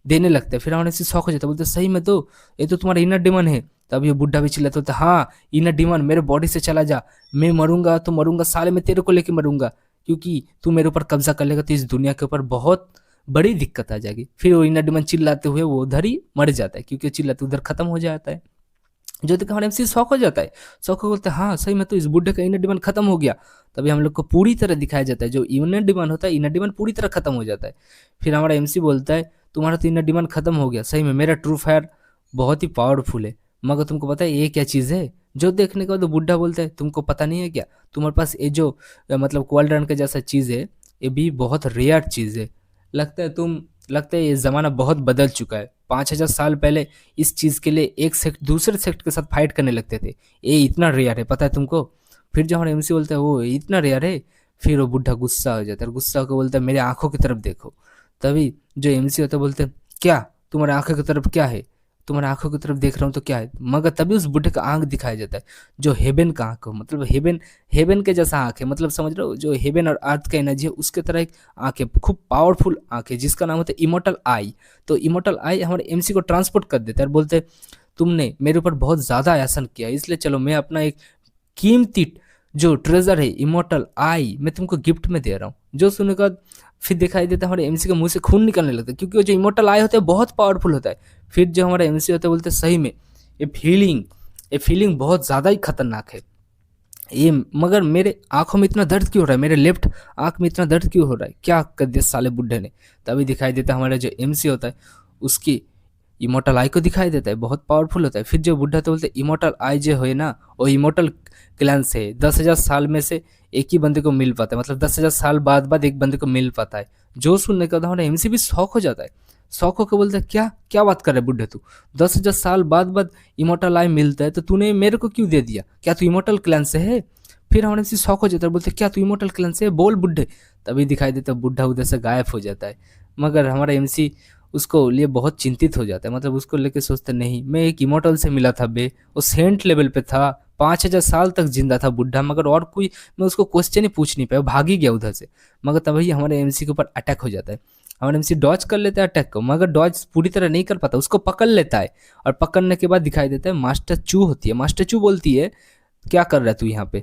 देने लगता है। फिर हमारे एमसी शौक हो जाता है, बोलते सही में तो ये तो तुम्हारा इनर डीमन है। तब ये बुढ़ा भी चिल्लाता होता है हाँ इनर डीमन मेरे बॉडी से चला जा, मैं मरूंगा तो मरूंगा साले, मैं तेरे को लेके मरूंगा, क्योंकि तू मेरे ऊपर कब्जा कर लेगा तो इस दुनिया के ऊपर बहुत बड़ी दिक्कत आ जाएगी। फिर वो इनर डीमन चिल्लाते हुए वो उधर ही मर जाता है, क्योंकि चिल्लाते उधर खत्म हो जाता है। जो देखा हमारे एमसी शौक हो जाता है, शौक हो बोलते हैं हाँ सही में तो इस बुढ़े का इनर डिमांड खत्म हो गया। तभी हम लोग को पूरी तरह दिखाया जाता है जो इनर डिमांड होता है, इनर डिमांड पूरी तरह खत्म हो जाता है। फिर हमारा एमसी बोलता है तुम्हारा तो इनर डिमांड खत्म हो गया, सही में मेरा ट्रू फायर बहुत ही पावरफुल है, मगर तुमको पता है ये क्या चीज़ है? जो देखने के बाद वो बुढ़ा बोलता है तुमको पता नहीं है क्या, तुम्हारे पास ये जो मतलब क्वाल रन का जैसा चीज़ है ये भी बहुत रेयर चीज़ है। लगता है ये ज़माना बहुत बदल चुका है, 5,000 साल पहले इस चीज़ के लिए एक सेक्ट दूसरे सेक्ट के साथ फाइट करने लगते थे, ये इतना रेयर है पता है तुमको। फिर जब हमारा एमसी बोलता है वो इतना रेयर है, फिर वो बुढ़ा गुस्सा हो जाता है, गुस्सा होकर बोलता है मेरे आंखों की तरफ देखो। तभी जो एमसी होता है बोलते हैं क्या तुम्हारे आंखों की तरफ क्या है? तुम्हारे आंखों की तरफ देख रहा हूँ तो क्या है? मगर तभी उस बुढ़े का आंख दिखाया जाता है जो हेबन का आंख हो, मतलब हेबन हेबन के जैसा आंख है, मतलब समझ रहे हो जो हेबन और अर्थ का एनर्जी है उसके तरह एक आंख है, खूब पावरफुल आंख है जिसका नाम होता है इमोर्टल आई। तो इमोर्टल आई हमारे एमसी को ट्रांसपोर्ट कर देता है और बोलते हैं तुमने मेरे ऊपर बहुत ज़्यादा एहसान किया, इसलिए चलो मैं अपना एक कीमती जो ट्रेजर है इमोर्टल आई मैं तुमको गिफ्ट में दे रहा हूँ। जो सुनने का फिर दिखाई देता है हमारे एमसी के मुंह से खून निकलने लगता है, क्योंकि वो जो इमोर्टल आई होता है बहुत पावरफुल होता है। फिर जो हमारा एमसी होता है बोलते हैं सही में ये फीलिंग बहुत ज़्यादा ही खतरनाक है ये, मगर मेरे आंखों में इतना दर्द क्यों हो रहा है, मेरे लेफ्ट आंख में इतना दर्द क्यों हो रहा है, क्या कर दिया साले बुढ़े ने? तभी दिखाई देता है हमारा जो एमसी होता है उसकी इमोर्टल आई को दिखाई देता है, बहुत पावरफुल होता है। फिर जो बुढ़ा तो बोलते हैं इमोर्टल आई जो है ना वो इमोर्टल क्लैन से 10,000 साल में से एक ही बंदे को मिल पाता है, मतलब 10,000 साल बाद एक बंदे को मिल पाता है। जो सुनने का हमारा एमसी भी शौक हो जाता है, शौक होकर बोलता है क्या क्या बात कर रहे बुढ़े तू, 10,000 साल बाद इमोर्टल आई मिलता है तो तूने मेरे को क्यों दे दिया, क्या तू इमोर्टल क्लैन से है? फिर हमारे एमसी शौक हो जाता है, बोलते क्या तू इमोर्टल क्लैन से है, बोल बुढ़े। तभी दिखाई देता है बुढ़ा उधर से गायब हो जाता है। मगर हमारा एमसी उसको लिए बहुत चिंतित हो जाता है, मतलब उसको लेके सोचते नहीं मैं एक इमोर्टल से मिला था बे, वो सेंट लेवल पे था, 5,000 साल तक जिंदा था बुढ़ा, मगर और कोई मैं उसको क्वेश्चन ही पूछ नहीं पाया, भाग ही गया उधर से। मगर तभी हमारे एमसी के ऊपर अटैक हो जाता है, हमारे एमसी डॉज कर लेता है अटैक को, मगर डॉज पूरी तरह नहीं कर पाता, उसको पकड़ लेता है। और पकड़ने के बाद दिखाई देता है मास्टर चू होती है, मास्टर चू बोलती है क्या कर रहा है तू यहाँ पे,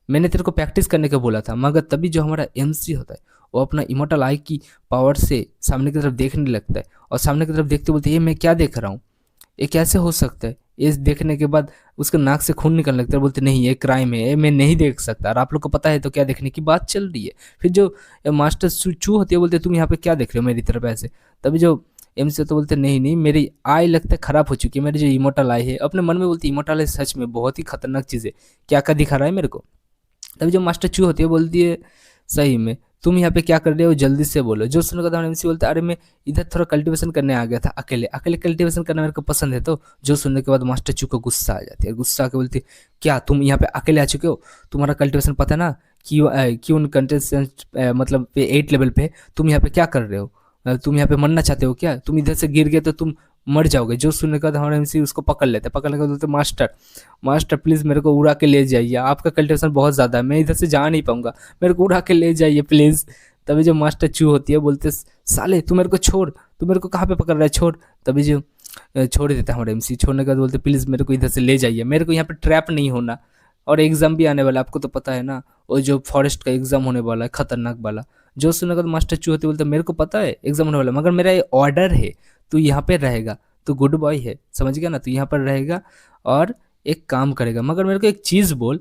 मैंने तेरे को प्रैक्टिस करने को बोला था। मगर तभी जो हमारा एमसी होता है वो अपना इमोर्टल आई की पावर से सामने की तरफ देखने लगता है, और सामने की तरफ देखते बोलते ये मैं क्या देख रहा हूँ, ये कैसे हो सकता है? ये देखने के बाद उसके नाक से खून निकलने लगता है, बोलते नहीं ये क्राइम है, ये मैं नहीं देख सकता, और आप लोग को पता है तो क्या देखने की बात चल रही है। फिर जो मास्टर चू होती है बोलते तुम यहाँ पे क्या देख रहे हो मेरी तरफ ऐसे। तभी जो एमसी तो बोलते नहीं नहीं मेरी आई लगता है खराब हो चुकी है, मेरी जो इमोर्टल आई है, अपने मन में बोलती इमोर्टल आई सच में बहुत ही खतरनाक चीज़ है, क्या क्या दिखा रहा है मेरे को। तभी जो मास्टर चू होती है बोलती है सही में तुम यहाँ पे क्या कर रहे हो जल्दी से बोलो। जो सुनकर था एमसी बोलता है अरे मैं इधर थोड़ा कल्टीवेशन करने आ गया था, अकेले अकेले कल्टीवेशन करना मेरे को पसंद है। तो जो सुनने के बाद मास्टर चू को गुस्सा आ जाती है, गुस्सा आके बोलती है क्या तुम यहाँ पे अकेले आ चुके हो, तुम्हारा कल्टीवेशन पता है ना कि क्यों कंटेस्टेंट मतलब पे 8 लेवल पे तुम यहाँ पे क्या कर रहे हो, तुम यहाँ पे मरना चाहते हो क्या? तुम इधर से गिर गए तो तुम मर जाओगे। जो सुनने के बाद हमारा एमसी उसको पकड़ लेते हैं, पकड़ने के बाद बोलते मास्टर, मास्टर प्लीज़ मेरे को उड़ा के ले जाइए, आपका कल्टीवेशन बहुत ज़्यादा है, मैं इधर से जा नहीं पाऊंगा, मेरे को उड़ा के ले जाइए प्लीज़। तभी जो मास्टर चू होती है बोलते साले तू मेरे को छोड़, तू मेरे को कहाँ पे पकड़ रहा है, छोड़। तभी जो छोड़ देता है हमारा एमसी। छोड़ने के बाद बोलते प्लीज़ मेरे को इधर से ले जाइए, मेरे को यहाँ पे ट्रैप नहीं होना। और एग्जाम भी आने वाला है, आपको तो पता है ना, वो जो फॉरेस्ट का एग्जाम होने वाला है खतरनाक वाला। जो सुनने के बाद मास्टर चू होते बोलते मेरे को पता है एग्जाम होने वाला है, मगर मेरा ये ऑर्डर है, तू यहाँ पे रहेगा, तू गुड बॉय है, समझ गया ना, तू यहाँ पर रहेगा और एक काम करेगा, मगर मेरे को एक चीज़ बोल,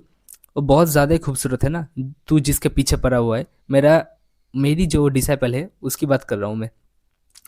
वो बहुत ज़्यादा ही खूबसूरत है ना, तू जिसके पीछे पड़ा हुआ है, मेरी जो डिसाइपल है उसकी बात कर रहा हूँ मैं।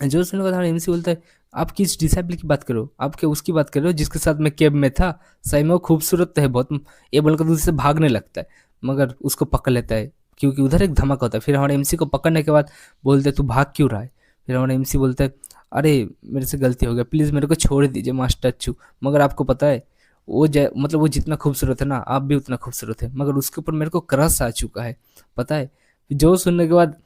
जो सुनने के बाद एमसी बोलता है आप किस डिसाइपल की बात करो, आप क्या उसकी बात कर रहे हो जिसके साथ मैं कैब में था? सही में वो खूबसूरत तो है बहुत, ये बोलकर दूसरे से भागने लगता है, मगर उसको पकड़ लेता है क्योंकि उधर एक धमाका होता है। फिर हमारे एमसी को पकड़ने के बाद बोलते तू भाग क्यों रहा है? फिर हमारा एमसी बोलता है अरे मेरे से गलती हो गया, प्लीज़ मेरे को छोड़ दीजिए मास्टर अच्छू, मगर आपको पता है वो मतलब वो जितना खूबसूरत है ना, आप भी उतना खूबसूरत है, मगर उसके ऊपर मेरे को क्रश आ चुका है, पता है। जो सुनने के बाद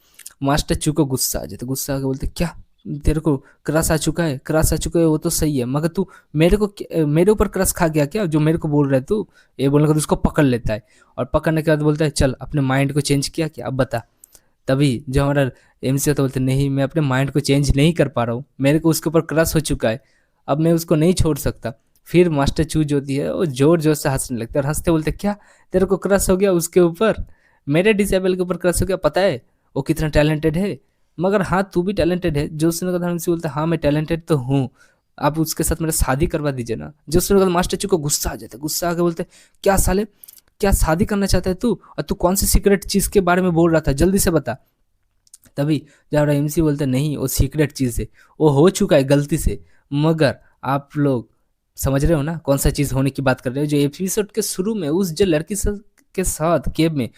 मास्टर चू को गुस्सा आ जाता, गुस्सा आके बोलते क्या तेरे को क्रश आ चुका है? क्रश आ चुका है वो तो सही है, मगर तू मेरे ऊपर क्रश खा गया क्या, जो मेरे को बोल रहा है तू? ये बोलने के बाद उसको पकड़ लेता है, और पकड़ने के बाद बोलता है चल अपने माइंड को चेंज किया क्या, अब बता। तभी जो हमारा एमसी होता बोलते नहीं मैं अपने माइंड को चेंज नहीं कर पा रहा हूँ, मेरे को उसके ऊपर क्रश हो चुका है, अब मैं उसको नहीं छोड़ सकता। फिर मास्टर चू जो होती है वो जोर जोर से हंसने लगता है, और हंसते बोलते क्या तेरे को क्रश हो गया उसके ऊपर? मेरे डिसेबल के ऊपर क्रश हो गया? पता है वो कितना टैलेंटेड है, मगर हाँ तू भी टैलेंटेड है। जो सुनने का से बोलता है हाँ मैं टैलेंटेड तो हूँ, आप उसके साथ मेरा शादी करवा दीजिए ना। जो सुनने का मास्टर चू को गुस्सा आ जाता है, गुस्सा आके बोलते क्या साले, क्या शादी करना चाहता है तू, और तू कौन सी सीक्रेट चीज़ के बारे में बोल रहा था, जल्दी से बता। तभी जब एमसी बोलते नहीं वो सीक्रेट चीज़ है, वो हो चुका है गलती से, मगर आप लोग समझ रहे हो ना कौन सा चीज़ होने की बात कर रहे हो। जो एपिसोड के शुरू में उस जो लड़की के साथ केब में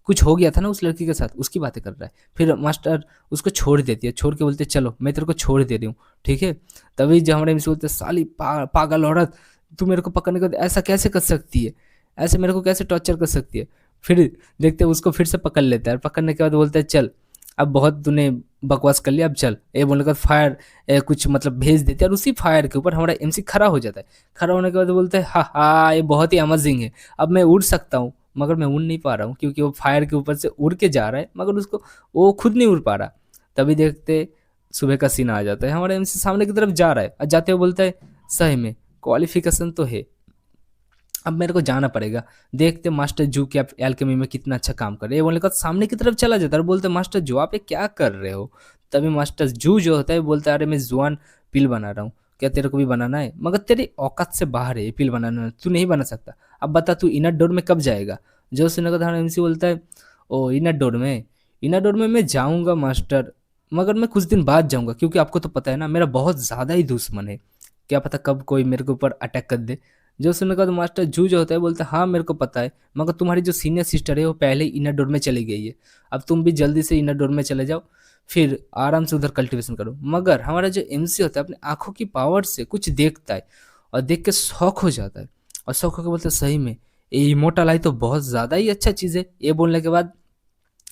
कुछ हो गया था ना उस लड़की के साथ, उसकी बातें कर रहा है। फिर मास्टर उसको छोड़ देती है, छोड़ के बोलते चलो मैं तेरे को छोड़ दे रही हूँ, ठीक है। तभी जब हमारे एमसी बोलते साली पागल औरत, तू मेरे को पकड़ने के बाद ऐसा कैसे कर सकती है, ऐसे मेरे को कैसे टॉर्चर कर सकती है। फिर देखते उसको फिर से पकड़ लेता है, पकड़ने के बाद बोलता है चल अब बहुत तूने बकवास कर लिया, अब चल। ये बोलने के बाद फायर कुछ मतलब भेज देते हैं, और उसी फायर के ऊपर हमारा एमसी खड़ा हो जाता है। खड़ा होने के बाद बोलता है हाँ हाँ ये बहुत ही अमेजिंग है, अब मैं उड़ सकता हूँ, मगर मैं उड़ नहीं पा रहा हूँ क्योंकि वो फायर के ऊपर से उड़ के जा रहा है, मगर उसको वो खुद नहीं उड़ पा रहा। तभी देखते सुबह का सीन आ जाता है, हमारा एमसी सामने की तरफ जा रहा है, और जाते हुए बोलता है सही में क्वालिफिकेशन तो है, अब मेरे को जाना पड़ेगा। देखते मास्टर जू के आप एल्केमी में कितना अच्छा काम कर रहे हैं। बोलने का सामने की तरफ चला जाता है और बोलते मास्टर जू आप ये क्या कर रहे हो। तभी मास्टर जू जो होता है बोलता है अरे मैं जुआन पिल बना रहा हूँ, क्या तेरे को भी बनाना है? मगर तेरी औकात से बाहर है ये पिल बनाना, तू नहीं बना सकता। अब बता तू इनर डोर में कब जाएगा? जो सुनने का था एमसी बोलता है ओ इनर डोर में, इनर डोर में मैं जाऊँगा मास्टर, मगर मैं कुछ दिन बाद जाऊँगा, क्योंकि आपको तो पता है ना मेरा बहुत ज़्यादा ही दुश्मन है, क्या पता कब कोई मेरे के ऊपर अटैक कर दे। जो सुनने के बाद मास्टर जू जो होता है बोलता है हाँ मेरे को पता है, मगर तुम्हारी जो सीनियर सिस्टर है वो पहले ही इनर डोर में चली गई है, अब तुम भी जल्दी से इनर डोर में चले जाओ, फिर आराम से उधर कल्टीवेशन करो। मगर हमारा जो एमसी होता है अपने आंखों की पावर से कुछ देखता है, और देख के शौक हो जाता है, और शौक होकर बोलता है सही में ये इमोर्टल आई तो बहुत ज़्यादा ही अच्छा चीज़ है। ये बोलने के बाद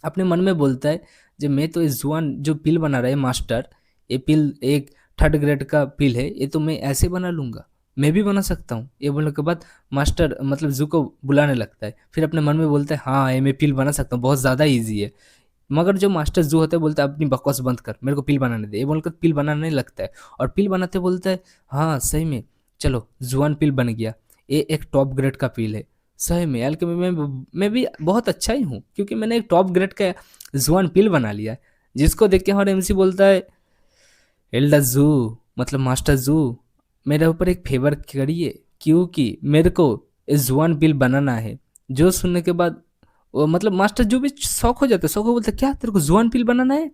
अपने मन में बोलता है जो मैं तो इस जुआन जो पिल बना रहा है मास्टर, ये पिल एक थर्ड ग्रेड का पिल है, ये तो मैं ऐसे बना लूँगा, मैं भी बना सकता हूँ। ये बोलने के बाद मास्टर मतलब जू को बुलाने लगता है, फिर अपने मन में बोलता है हाँ ये मैं पिल बना सकता हूँ, बहुत ज़्यादा ईजी है। मगर जो मास्टर जू होता है बोलता है अपनी बकवास बंद कर, मेरे को पिल बनाने दे। ये बोलकर पिल बनाने लगता है, और पिल बनाते बोलता है हाँ सही में चलो जुआन पिल बन गया, ये एक टॉप ग्रेड का पिल है। सही में एल्केमी में मैं भी बहुत अच्छा ही हूँ, क्योंकि मैंने एक टॉप ग्रेड का जुआन पिल बना लिया है। जिसको देख के हमारा एमसी बोलता है एल्डा जू मतलब मास्टर जू मेरे ऊपर एक फेवर करिए, क्योंकि मेरे को इस जुआन पिल बनाना है। जो सुनने के बाद वो मतलब मास्टर जो भी शौक हो जाता है, शौक हो बोलते क्या तेरे को जुआन पिल बनाना है?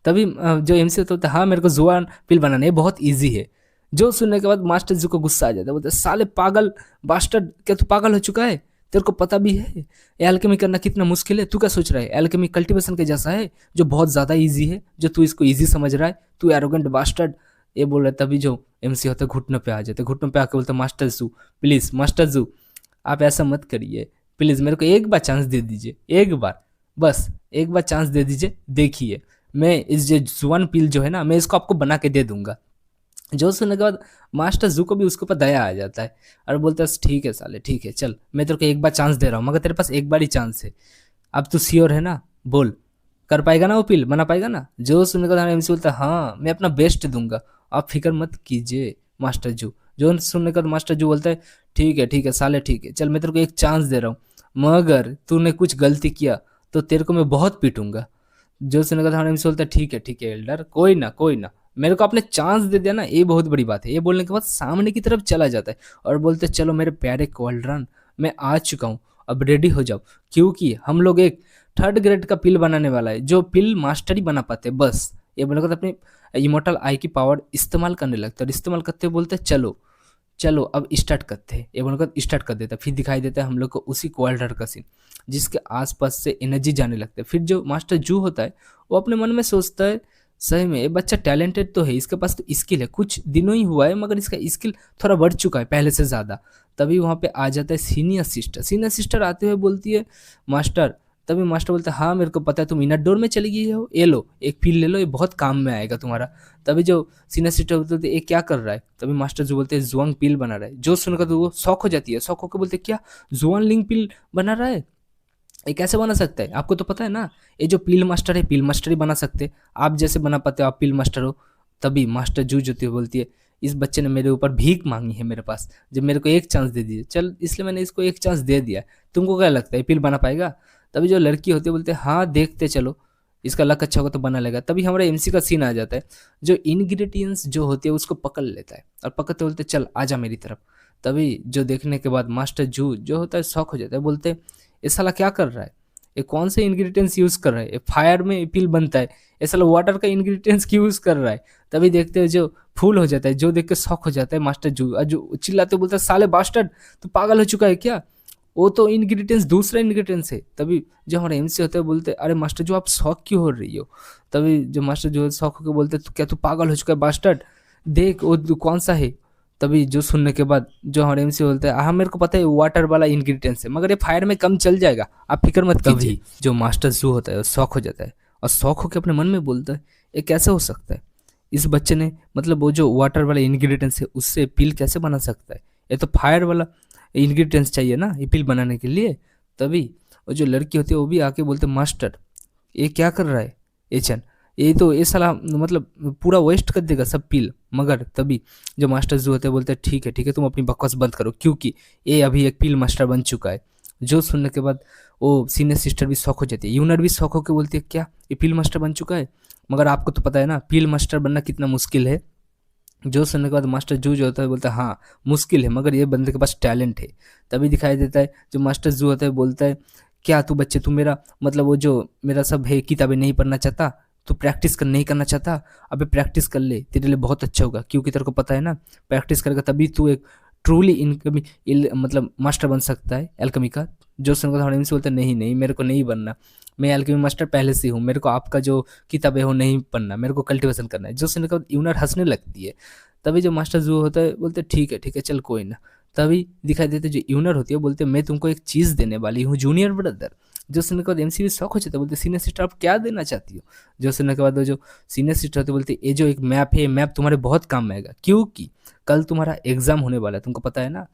तभी जो एमसी होता है हाँ मेरे को जुआन पिल बनाना है, बहुत ईजी है। जो सुनने के बाद मास्टर जी को गुस्सा आ जाता है, बोलते साले पागल बास्टर्ड, क्या तू पागल हो चुका है? तेरे को पता भी है एल्केमी करना कितना मुश्किल है? तू क्या सोच रहा है एल्केमी कल्टीवेशन के जैसा है जो बहुत ज़्यादा ईजी है, जो तू इसको ईजी समझ रहा है, तू एरोगेंट बास्टर्ड। ये बोल रहा है। तभी जो एमसी होता है घुटनों पे आ जाते, घुटनों पे आके बोलते मास्टर जू प्लीज़, मास्टर जू आप ऐसा मत करिए प्लीज़, मेरे को एक बार चांस दे दीजिए, एक बार, बस एक बार चांस दे दीजिए, देखिए मैं इस जो जुआन पिल जो है ना, मैं इसको आपको बना के दे दूंगा। जो सुनने के बाद मास्टर जू को भी उसके ऊपर दया आ जाता है और बोलता है ठीक है साले, ठीक है, चल मैं तेरे को एक बार चांस दे रहा हूँ, मगर तेरे पास एक बार ही चांस है। अब तू श्योर है ना, बोल, कर पाएगा ना वो पिल बना पाएगा ना? जो सुनने के बाद एमसी बोलता है हाँ मैं अपना बेस्ट दूंगा, आप फिक्र मत कीजिए मास्टर जू। जो सुनने के बाद मास्टर जू बोलता है ठीक है साले, ठीक है, चल मैं तेरे को एक चांस दे रहा हूँ, मगर तूने कुछ गलती किया तो तेरे को मैं बहुत पीटूंगा। जो सुनने के बाद एमसी बोलता है ठीक है एल्डर, कोई ना कोई ना, मेरे को आपने चांस दे दिया ना, ये बहुत बड़ी बात है। ये बोलने के बाद सामने की तरफ चला जाता है और बोलते चलो मेरे प्यारे क्वाल्ड्रन, मैं आ चुका हूँ, अब रेडी हो जाओ, क्योंकि हम लोग एक थर्ड ग्रेड का पिल बनाने वाला है जो पिल मास्टर ही बना पाते हैं बस। ये बोलने के बाद अपने इमोर्टल आई की पावर इस्तेमाल करने लगता है और इस्तेमाल करते हुए बोलते चलो चलो अब स्टार्ट करते हैं। ये बोलकर स्टार्ट कर देता है। फिर दिखाई देता है हम लोग को उसी क्वाल्डर का सीन, जिसके आसपास से एनर्जी जाने लगता है। फिर जो मास्टर जू होता है वो अपने मन में सोचता है सही में ये बच्चा टैलेंटेड तो है, इसके पास तो स्किल है, कुछ दिनों ही हुआ है मगर इसका स्किल थोड़ा बढ़ चुका है पहले से ज़्यादा। तभी वहाँ पे आ जाता है सीनियर सिस्टर। सीनियर सिस्टर आते हुए बोलती है मास्टर, तभी मास्टर बोलता है हाँ मेरे को पता है तुम इनर डोर में चली गई हो, ये लो एक पिल ले लो, ये बहुत काम में आएगा तुम्हारा। तभी जो सीनियर सिस्टर बोलते ये क्या कर रहा है, तभी मास्टर जो बोलते हैं जुआंग पिल बना रहा है। जो सुनकर तो वो शौक हो जाती है, शौक होकर बोलते क्या जुआन लिंग पिल बना रहा है, ये कैसे बना सकता है, आपको तो पता है ना ये जो पिल मास्टर है पिल मास्टर ही बना सकते, आप जैसे बना पाते हो, आप पिल मास्टर हो। तभी मास्टर जू जोती बोलती है इस बच्चे ने मेरे ऊपर भीख मांगी है मेरे पास, जब मेरे को एक चांस दे दिए, चल इसलिए मैंने इसको एक चांस दे दिया, तुमको क्या लगता है पिल बना पाएगा? तभी जो लड़की होती है बोलते हैं हाँ देखते चलो, इसका लक अच्छा होगा तो बना लेगा। तभी हमारा एमसी का सीन आ जाता है, जो इंग्रेडिएंट्स जो होती है उसको पकड़ लेता है और पकड़ते बोलते चल आजा मेरी तरफ। तभी जो देखने के बाद मास्टर जू जो होता है शौक हो जाता है, बोलते हैं ये साला क्या कर रहा है, ये कौन से इंग्रेडिएंट्स यूज कर रहा है, ये फायर में पिल बनता है, ये साला वाटर का इंग्रेडिएंट्स क्यों यूज कर रहा है? तभी देखते हैं जो फूल हो जाता है, जो देख के शौक हो जाता है मास्टर जू, और जो चिल्लाते बोलता है साले बास्टर्ड तो पागल हो चुका है क्या, वो तो इंग्रेडिएंट्स दूसरा इंग्रेडिएंट्स है। तभी जो हमारे एमसी होते हैं बोलते अरे मास्टर जो आप शौक क्यों हो रही हो? तभी जो मास्टर जो शौक होकर बोलते क्या तू पागल हो चुका है बास्टर्ड, देख वो कौन सा है। तभी जो सुनने के बाद जो हमारे एमसी बोलते हैं हाँ मेरे को पता है वाटर वाला इंग्रेडिएंट्स है मगर ये फायर में कम चल जाएगा, आप फिक्र मत कीजिए। तभी जो मास्टर जू होता है वो शौक हो जाता है और शौक होकर अपने मन में बोलता है ये कैसे हो सकता है, इस बच्चे ने मतलब वो जो वाटर वाला इंग्रेडिएंट्स है उससे पिल कैसे बना सकता है, ये तो फायर वाला इंग्रेडिएंट्स चाहिए ना ये पिल बनाने के लिए। तभी वो जो लड़की होती है वो भी आके बोलते मास्टर ये क्या कर रहा है एचन, ये तो ये साला मतलब पूरा वेस्ट कर देगा सब पिल। मगर तभी जो मास्टर जो होते हैं बोलते हैं ठीक है तुम अपनी बकवास बंद करो, क्योंकि ये अभी एक पिल मास्टर बन चुका है। जो सुनने के बाद वो सीनियर सिस्टर भी शौक हो जाती है, यूनर भी शौक होकर बोलती है क्या ये पिल मास्टर बन चुका है, मगर आपको तो पता है ना पिल मास्टर बनना कितना मुश्किल है। जो सुनने के बाद मास्टर जू जो होता है बोलता है हाँ मुश्किल है मगर ये बंदे के पास टैलेंट है। तभी दिखाई देता है जो मास्टर जू होता है बोलता है क्या तू बच्चे तू मेरा मतलब वो जो मेरा सब है किताबें नहीं पढ़ना चाहता, तू प्रैक्टिस कर नहीं करना चाहता, अबे प्रैक्टिस कर ले तेरे लिए बहुत अच्छा होगा, क्योंकि तेरे को पता है ना प्रैक्टिस करेगा तभी तू एक ट्रूली इनकमी मतलब मास्टर बन सकता है एल्केमी का। जो सुनकर थोड़ा से बोलता है नहीं मेरे को नहीं बनना, मैं एल्केमी मास्टर पहले से हूँ, मेरे को आपका जो किताबें हो नहीं पढ़ना, मेरे को कल्टीवेशन करना है। जो सुनने के बाद यूनर हंसने लगती है। तभी जो मास्टर जो होता है बोलते ठीक है चल कोई ना। तभी दिखाई देते जो यूनर होती है बोलते मैं तुमको एक चीज़ देने वाली हूँ जूनियर ब्रदर। जो सुनने के बाद एमसी भी शौक हो जाता है, बोलते सीनियर सिस्टर आप क्या देना चाहती हो? जो सुनने के बाद वो जो सीनियर सिस्टर होते बोलते ये जो एक मैप है मैप तुम्हारे बहुत काम में आएगा, क्योंकि कल तुम्हारा एग्जाम होने वाला है, तुमको पता है ना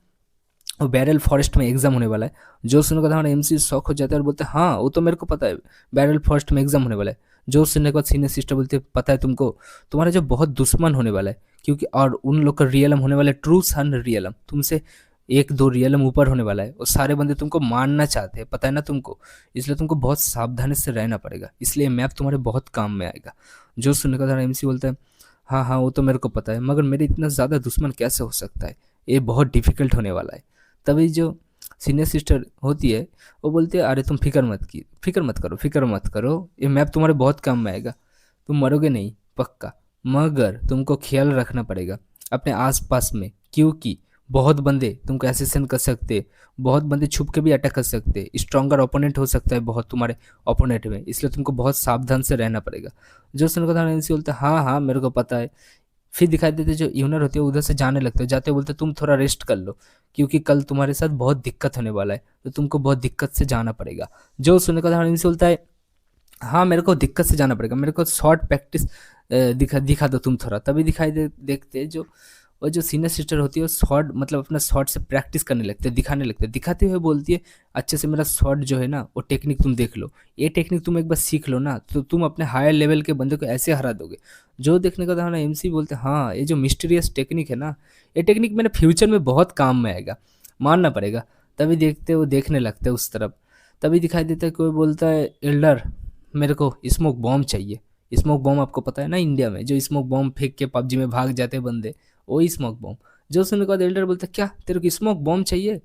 वो बैरल फॉरेस्ट में एग्जाम होने वाला है। जो सुनने के बाद हमारा एमसी शौक हो जाता है और बोलते हैं हाँ वो तो मेरे को पता है बैरल फॉरेस्ट में एग्जाम होने वाला है। जो सुनने के बाद सीनियर सिस्टर बोलते हैं पता है तुमको तुम्हारा जो बहुत दुश्मन होने वाला है, क्योंकि और उन लोग का रियलम होने वाला है ट्रू सन रियलम, तुमसे एक दो रियलम ऊपर होने वाला है और सारे बंदे तुमको मारना चाहते हैं, पता है ना तुमको, इसलिए तुमको बहुत सावधानी से रहना पड़ेगा, इसलिए मैप तुम्हारे बहुत काम में आएगा। जो सुनने का था एमसी बोलता है हाँ वो तो मेरे को पता है मगर मेरे इतना ज़्यादा दुश्मन कैसे हो सकता है, ये बहुत डिफिकल्ट होने वाला है। तभी जो सीनियर सिस्टर होती है वो बोलती है अरे तुम फिक्र मत करो ये मैप तुम्हारे बहुत काम में आएगा, तुम मरोगे नहीं पक्का, मगर तुमको ख्याल रखना पड़ेगा अपने आसपास में, क्योंकि बहुत बंदे तुमको असिस्टेंट कर सकते, बहुत बंदे छुप के भी अटैक कर सकते, स्ट्रॉन्गर ओपोनेंट हो सकता है बहुत तुम्हारे ओपोनेंट में, इसलिए तुमको बहुत सावधान से रहना पड़ेगा। जो सुनकर था एनसी बोलता है हाँ मेरे को पता है। फिर दिखाई देते जो यूनर होते हैं उधर से जाने लगते हो, जाते बोलते तुम थोड़ा रेस्ट कर लो, क्योंकि कल तुम्हारे साथ बहुत दिक्कत होने वाला है, तो तुमको बहुत दिक्कत से जाना पड़ेगा। जो सुनने का था एनसी बोलता है हाँ, मेरे को दिक्कत से जाना पड़ेगा, मेरे को शॉर्ट प्रैक्टिस दिखा दिखा दो तुम थोड़ा, तभी दिखाई देखते जो वो जो सीनियर सिस्टर होती है वो शॉर्ट मतलब अपना शॉर्ट से प्रैक्टिस करने लगते हैं, दिखाने लगते हैं, दिखाते हुए बोलती है अच्छे से मेरा शॉर्ट जो है ना वो टेक्निक तुम देख लो, ये टेक्निक तुम एक बार सीख लो ना तो तुम अपने हायर लेवल के बंदे को ऐसे हरा दोगे। जो देखने का था ना एमसी बोलते हैं हाँ ये जो मिस्टीरियस टेक्निक है ना, ये टेक्निक मेरे फ्यूचर में बहुत काम में आएगा, मानना पड़ेगा। तभी देखते वो देखने लगते हैं उस तरफ। तभी दिखाई देता है कोई बोलता है एल्डर मेरे को स्मोक बॉम्ब चाहिए। स्मोक बॉम्ब आपको पता है ना, इंडिया में जो स्मोक बॉम्ब फेंक के पबजी में भाग जाते हैं बंदे, वही स्मोक बॉम्ब। जो सुनने के बाद एल्डर बोलता है क्या तेरे को स्मोक बॉम्ब चाहिए,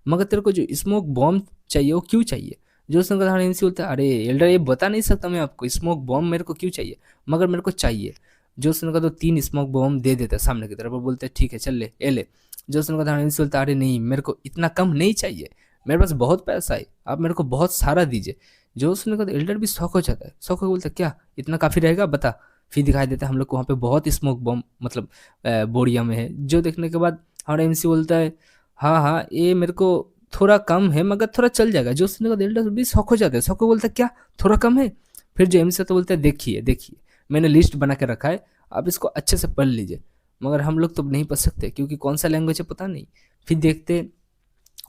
मगर तेरे को जो स्मोक बॉम्ब चाहिए वो क्यों चाहिए। जो सुनने के बाद एमसी बोलता है अरे एल्डर ये बता नहीं सकता मैं आपको स्मोक बॉम्ब मेरे को क्यों चाहिए, मगर मेरे को चाहिए। जो सुनने का तो 3 स्मोक बॉम्ब दे देता है सामने की तरफ और बोलते हैं ठीक है चल ले ए ले। जो सुनने का एमसी बोलता है अरे नहीं मेरे को इतना कम नहीं चाहिए, मेरे पास बहुत पैसा है, आप मेरे को बहुत सारा दीजिए। जो सुनने का तो एल्डर भी शौक हो जाता है, शौक हो बोलता है क्या इतना काफ़ी रहेगा बता। फिर दिखाई देता है हम लोग को वहाँ पे बहुत स्मोक बम मतलब बोरिया में है। जो देखने के बाद हमारा एमसी बोलता है हाँ हाँ ये मेरे को थोड़ा कम है मगर थोड़ा चल जाएगा। जो सुनने के बाद एल्डर भी शौक हो जाता है, शौक हो बोलता है क्या थोड़ा कम है। फिर जो एमसी तो बोलता है देखिए देखिए मैंने लिस्ट बना के रखा है, आप इसको अच्छे से पढ़ लीजिए। मगर हम लोग तो नहीं पढ़ सकते क्योंकि कौन सा लैंग्वेज है पता नहीं। फिर देखते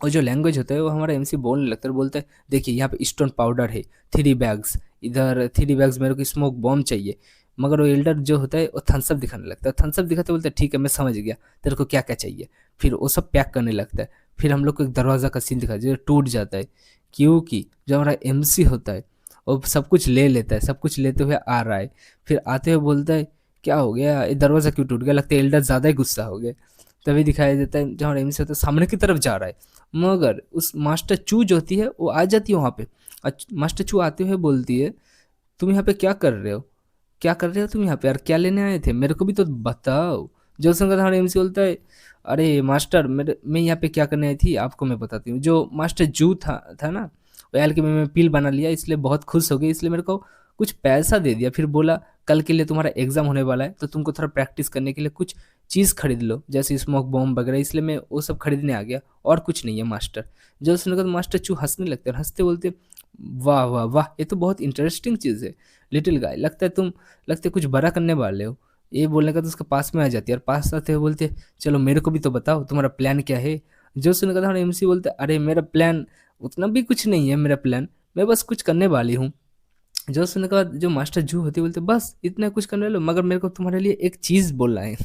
और जो लैंग्वेज होता है वो हमारा एमसी बोलने लगता है, बोलता है देखिए यहाँ पे स्टोन पाउडर है 3 बैग्स, इधर 3 बैग्स मेरे को स्मोक बॉम्ब चाहिए। मगर वो एल्डर जो होता है वो थम्सअप दिखाने लगता है, थम्सअप दिखाते बोलता है ठीक है मैं समझ गया तेरे को क्या क्या चाहिए। फिर वो सब पैक करने लगता है। फिर हम लोग को एक दरवाज़ा का सीन दिखा जो टूट जाता है, क्योंकि जो हमारा एमसी होता है वो सब कुछ ले लेता है, सब कुछ लेते हुए आ रहा है। फिर आते हुए बोलता है क्या हो गया ये दरवाज़ा क्यों टूट गया, लगता है एल्डर ज़्यादा ही गुस्सा हो गया। तभी दिखाई देता है जो हमारा एमसी होता है सामने की तरफ जा रहा है, मगर उस मास्टर चू जो होती है वो आ जाती है वहाँ पे। मास्टर चू आते हुए बोलती है तुम यहाँ पे क्या कर रहे हो, क्या कर रहे हो तुम यहाँ पे, यार क्या लेने आए थे मेरे को भी तो बताओ। जो सुनकर हमारे एमसी बोलता है अरे मास्टर मेरे मैं यहाँ पे क्या करने आई थी आपको मैं बताती हूँ। जो मास्टर जू था ना वो यार कि मैं पील बना लिया इसलिए बहुत खुश हो गई, इसलिए मेरे को कुछ पैसा दे दिया। फिर बोला कल के लिए तुम्हारा एग्जाम होने वाला है तो तुमको थोड़ा प्रैक्टिस करने के लिए कुछ चीज़ खरीद लो जैसे स्मोक बॉम्ब वगैरह, इसलिए मैं वो सब खरीदने आ गया और कुछ नहीं है मास्टर। जो सुनकर मास्टर चू हंसने लगते हैं, हंसते बोलते वाह वाह वाह ये तो बहुत इंटरेस्टिंग चीज़ है लिटिल गाय, लगता है कुछ बड़ा करने वाले हो। ये बोलने का तो उसके पास में आ जाती है और पास आते हुए बोलते चलो मेरे को भी तो बताओ तुम्हारा प्लान क्या है। जो सुनकर हमारे एमसी बोलते अरे मेरा प्लान उतना भी कुछ नहीं है, मेरा प्लान मैं बस कुछ करने वाली हूँ। जो सुनने के बाद जो मास्टर जू होती है बोलते बस इतना कुछ करने लो, मगर मेरे को तुम्हारे लिए एक चीज़ बोलना है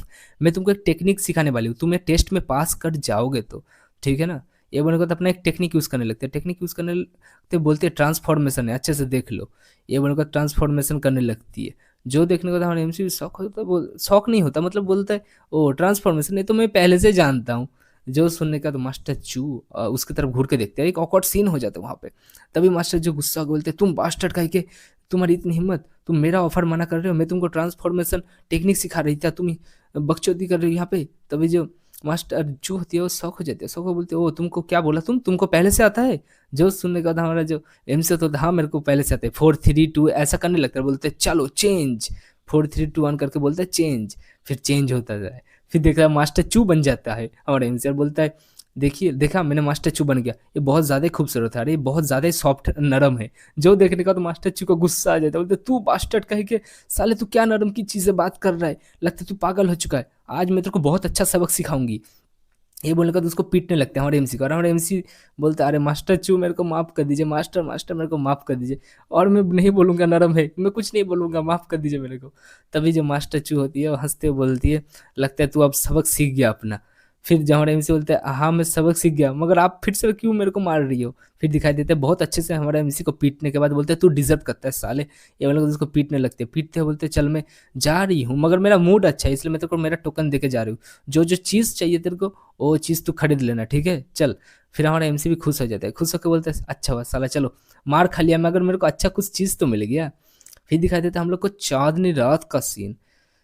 मैं तुमको एक टेक्निक सिखाने वाली हूँ, तुम्हें टेस्ट में पास कर जाओगे तो ठीक है ना। ये बोलने के बाद अपना एक टेक्निक यूज़ करने लगते हैं, टेक्निक यूज़ करने लगते बोलते हैं ट्रांसफॉर्मेशन है अच्छे से देख लो। ये बोलने के बाद ट्रांसफॉर्मेशन करने लगती है। जो देखने के बाद हमारे एमसी शौक होता है, शौक नहीं होता मतलब बोलता है ओ ट्रांसफॉर्मेशन नहीं तो मैं पहले से जानता हूँ। जो सुनने का तो मास्टर चू उसकी तरफ घूर के देखते हैं, एक ऑकवर्ड सीन हो जाता है वहाँ पे। तभी मास्टर जो गुस्सा होकर बोलते तुम बास्टर्ड कह के तुम्हारी इतनी हिम्मत, तुम मेरा ऑफर मना कर रहे हो, मैं तुमको ट्रांसफॉर्मेशन टेक्निक सिखा रही थी तुम बकचोदी कर रही हो यहाँ पे। तभी जो मास्टर जो होती है वो शौक हो जाती है, शौक हो बोलते ओ तुमको क्या बोला तुमको पहले से आता है। जो सुनने के बाद हमारा जो एमसी होता है हाँ मेरे को पहले से आता है 4 3 2 ऐसा करने लगता है, बोलते चलो चेंज 4 3 2 1 करके बोलता है चेंज। फिर चेंज होता जाए, फिर देख रहा है मास्टर चू बन जाता है हमारा एमसी और बोलता है देखिए देखा मैंने मास्टर चू बन गया, ये बहुत ज़्यादा ही खूबसूरत है, अरे ये बहुत ज़्यादा ही सॉफ्ट नरम है। जो देखने का तो मास्टर चू को गुस्सा आ जाता है, बोलते तू बास्टर्ड कह के साले तू क्या नरम की चीज़ें बात कर रहा है, लगता है तू पागल हो चुका है, आज मैं तेरे को बहुत अच्छा सबक सिखाऊंगी। ये बोलने का तो उसको पीटने लगते हैं हमारे एमसी को, और हमारे एमसी बोलता है अरे मास्टर चू मेरे को माफ़ कर दीजिए, मास्टर मास्टर मेरे को माफ़ कर दीजिए, और मैं नहीं बोलूँगा नरम है, मैं कुछ नहीं बोलूँगा माफ़ कर दीजिए मेरे को। तभी जो मास्टर चू होती है वो हंसते हुए बोलती है लगता है तू अब सबक सीख गया अपना। फिर जो हमारे एमसी बोलते हैं हाँ मैं सबक सीख गया मगर आप फिर से क्यों मेरे को मार रही हो। फिर दिखाई देते हैं बहुत अच्छे से हमारे एमसी को पीटने के बाद बोलते हैं तू डिजर्व करता है साले। ये वाले उसको पीटने लगते हैं, पीटते हैं बोलते हैं चल मैं जा रही हूँ मगर मेरा मूड अच्छा है इसलिए मैं तेरे को मेरा टोकन दे के जा रही हूँ, जो जो चीज़ चाहिए तेरे को वो चीज़ तू खरीद लेना ठीक है चल। फिर हमारा एमसी भी खुश हो जाता है, खुश होकर बोलता है अच्छा हुआ साला चलो मार खा लिया मगर मेरे को अच्छा कुछ चीज़ तो मिल गया। फिर दिखाई देता है हम लोग को चांदनी रात का सीन।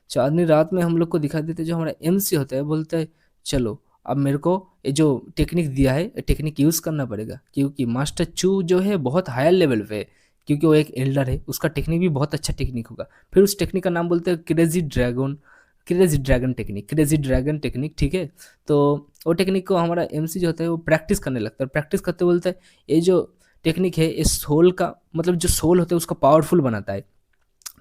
चांदनी रात में हम लोग को दिखाई देते हैं जो हमारा एमसी होता है बोलता है चलो अब मेरे को ये जो टेक्निक दिया है ये टेक्निक यूज़ करना पड़ेगा, क्योंकि मास्टर चू जो है बहुत हायर लेवल पे है, क्योंकि वो एक एल्डर है उसका टेक्निक भी बहुत अच्छा टेक्निक होगा। फिर उस टेक्निक का नाम बोलते हैं क्रेजी ड्रैगन टेक्निक ठीक है। तो वो टेक्निक को हमारा एमसी जो होता है वो प्रैक्टिस करने लगता है, प्रैक्टिस करते बोलता है ये जो टेक्निक है इस सोल का, मतलब जो सोल होता है उसको पावरफुल बनाता है।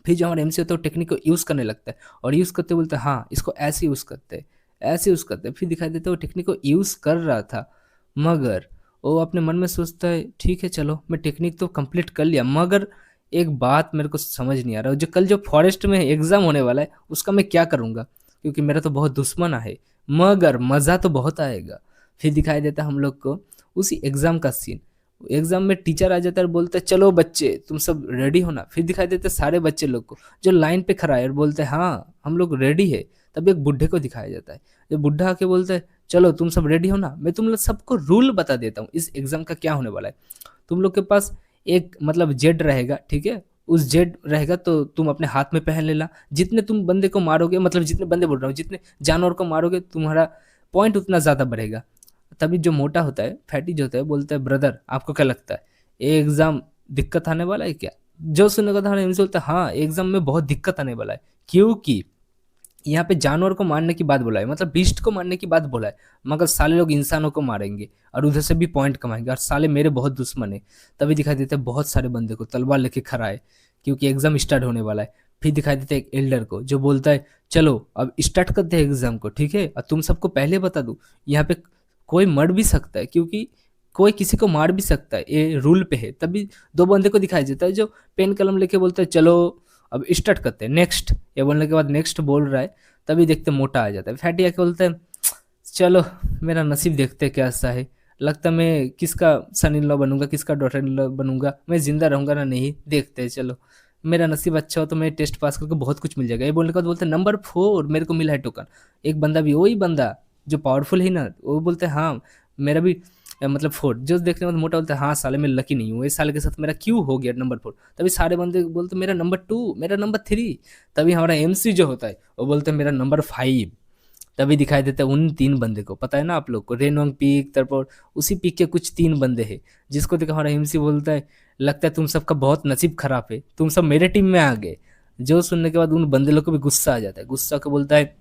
फिर जो हमारा एमसी होता है वो टेक्निक को यूज़ करने लगता है, और यूज़ करते बोलते हैं हाँ इसको ऐसे यूज़ करते हैं, ऐसे यूज़ करते हैं। फिर दिखाई देता है वो टेक्निक को यूज़ कर रहा था, मगर वो अपने मन में सोचता है ठीक है चलो मैं टेक्निक तो कंप्लीट कर लिया, मगर एक बात मेरे को समझ नहीं आ रहा, जो कल जो फॉरेस्ट में एग्ज़ाम होने वाला है उसका मैं क्या करूँगा, क्योंकि मेरा तो बहुत दुश्मन है, मगर मज़ा तो बहुत आएगा। फिर दिखाई देता है हम लोग को उसी एग्ज़ाम का सीन। एग्जाम में टीचर आ जाता है और बोलता है चलो बच्चे तुम सब रेडी हो ना। फिर दिखाई देते हैं सारे बच्चे लोग को जो लाइन पे खड़ा है और बोलते हैं हाँ हम लोग रेडी है। तब एक बुढ़े को दिखाया जाता है, जो बुढ़ा आके बोलता है चलो तुम सब रेडी हो ना, मैं तुम लोग सबको रूल बता देता हूँ इस एग्जाम का क्या होने वाला है। तुम लोग के पास एक मतलब जेड रहेगा, ठीक है, उस जेड रहेगा तो तुम अपने हाथ में पहन लेना, जितने तुम बंदे को मारोगे, मतलब जितने बंदे बोल रहा हूँ, जितने जानवर को मारोगे तुम्हारा पॉइंट उतना ज़्यादा बढ़ेगा। तभी जो मोटा होता है, फैटी जो होता है, बोलता है ब्रदर आपको क्या लगता है ये एग्जाम दिक्कत आने वाला है क्या? जो सुनने का था इनसे बोलता है हाँ एग्जाम में बहुत दिक्कत आने वाला है, क्योंकि यहाँ पे जानवर को मारने की बात बोला है, मतलब बीस्ट को मारने की बात बोला है, मगर साले लोग इंसानों को मारेंगे और उधर से भी पॉइंट कमाएंगे, और साले मेरे बहुत दुश्मन है। तभी दिखाई देते हैं बहुत सारे बंदे को तलवार लेके खड़ा है, क्योंकि एग्जाम स्टार्ट होने वाला है। फिर दिखाई देते हैं एक एल्डर को जो बोलता है चलो अब स्टार्ट करते हैं एग्जाम को, ठीक है, और तुम सबको पहले बता दूं यहाँ पे कोई मर भी सकता है, क्योंकि कोई किसी को मार भी सकता है, ये रूल पे है। तभी दो बंदे को दिखाई देता है जो पेन कलम लेके बोलता है चलो अब स्टार्ट करते हैं नेक्स्ट, ये बोलने के बाद नेक्स्ट बोल रहा है। तभी देखते मोटा आ जाता है, फैटी आके बोलता है चलो मेरा नसीब देखते हैं कैसा है, लगता है मैं किसका सन इन लॉ बनूंगा, किसका डॉटर इन लॉ बनूंगा, मैं जिंदा रहूंगा ना नहीं देखते हैं, चलो मेरा नसीब अच्छा हो तो मैं टेस्ट पास करके बहुत कुछ मिल जाएगा। ये बोलने के बाद बोलते हैं नंबर 4 मेरे को मिला है टोकन। एक बंदा भी, वही बंदा जो पावरफुल है ना, वो बोलते हैं हाँ मेरा भी मतलब 4, जो देखने में मोटा बोलता है हाँ साले मैं लकी नहीं हूँ, इस साले के साथ मेरा क्यों हो गया नंबर 4। तभी सारे बंदे बोलते मेरा नंबर 2, मेरा नंबर 3। तभी हमारा एमसी जो होता है वो बोलते हैं मेरा नंबर 5। तभी दिखाई देता है उन 3 बंदे को, पता है ना आप लोग को, रेनोंग पीक तरपर उसी पीक के कुछ 3 बंदे हैं, जिसको देखा हमारा एमसी बोलता है लगता है तुम सबका बहुत नसीब खराब है, तुम सब मेरे टीम में आ गए। जो सुनने के बाद उन बंदे लोग को भी गुस्सा आ जाता है, गुस्सा को बोलता है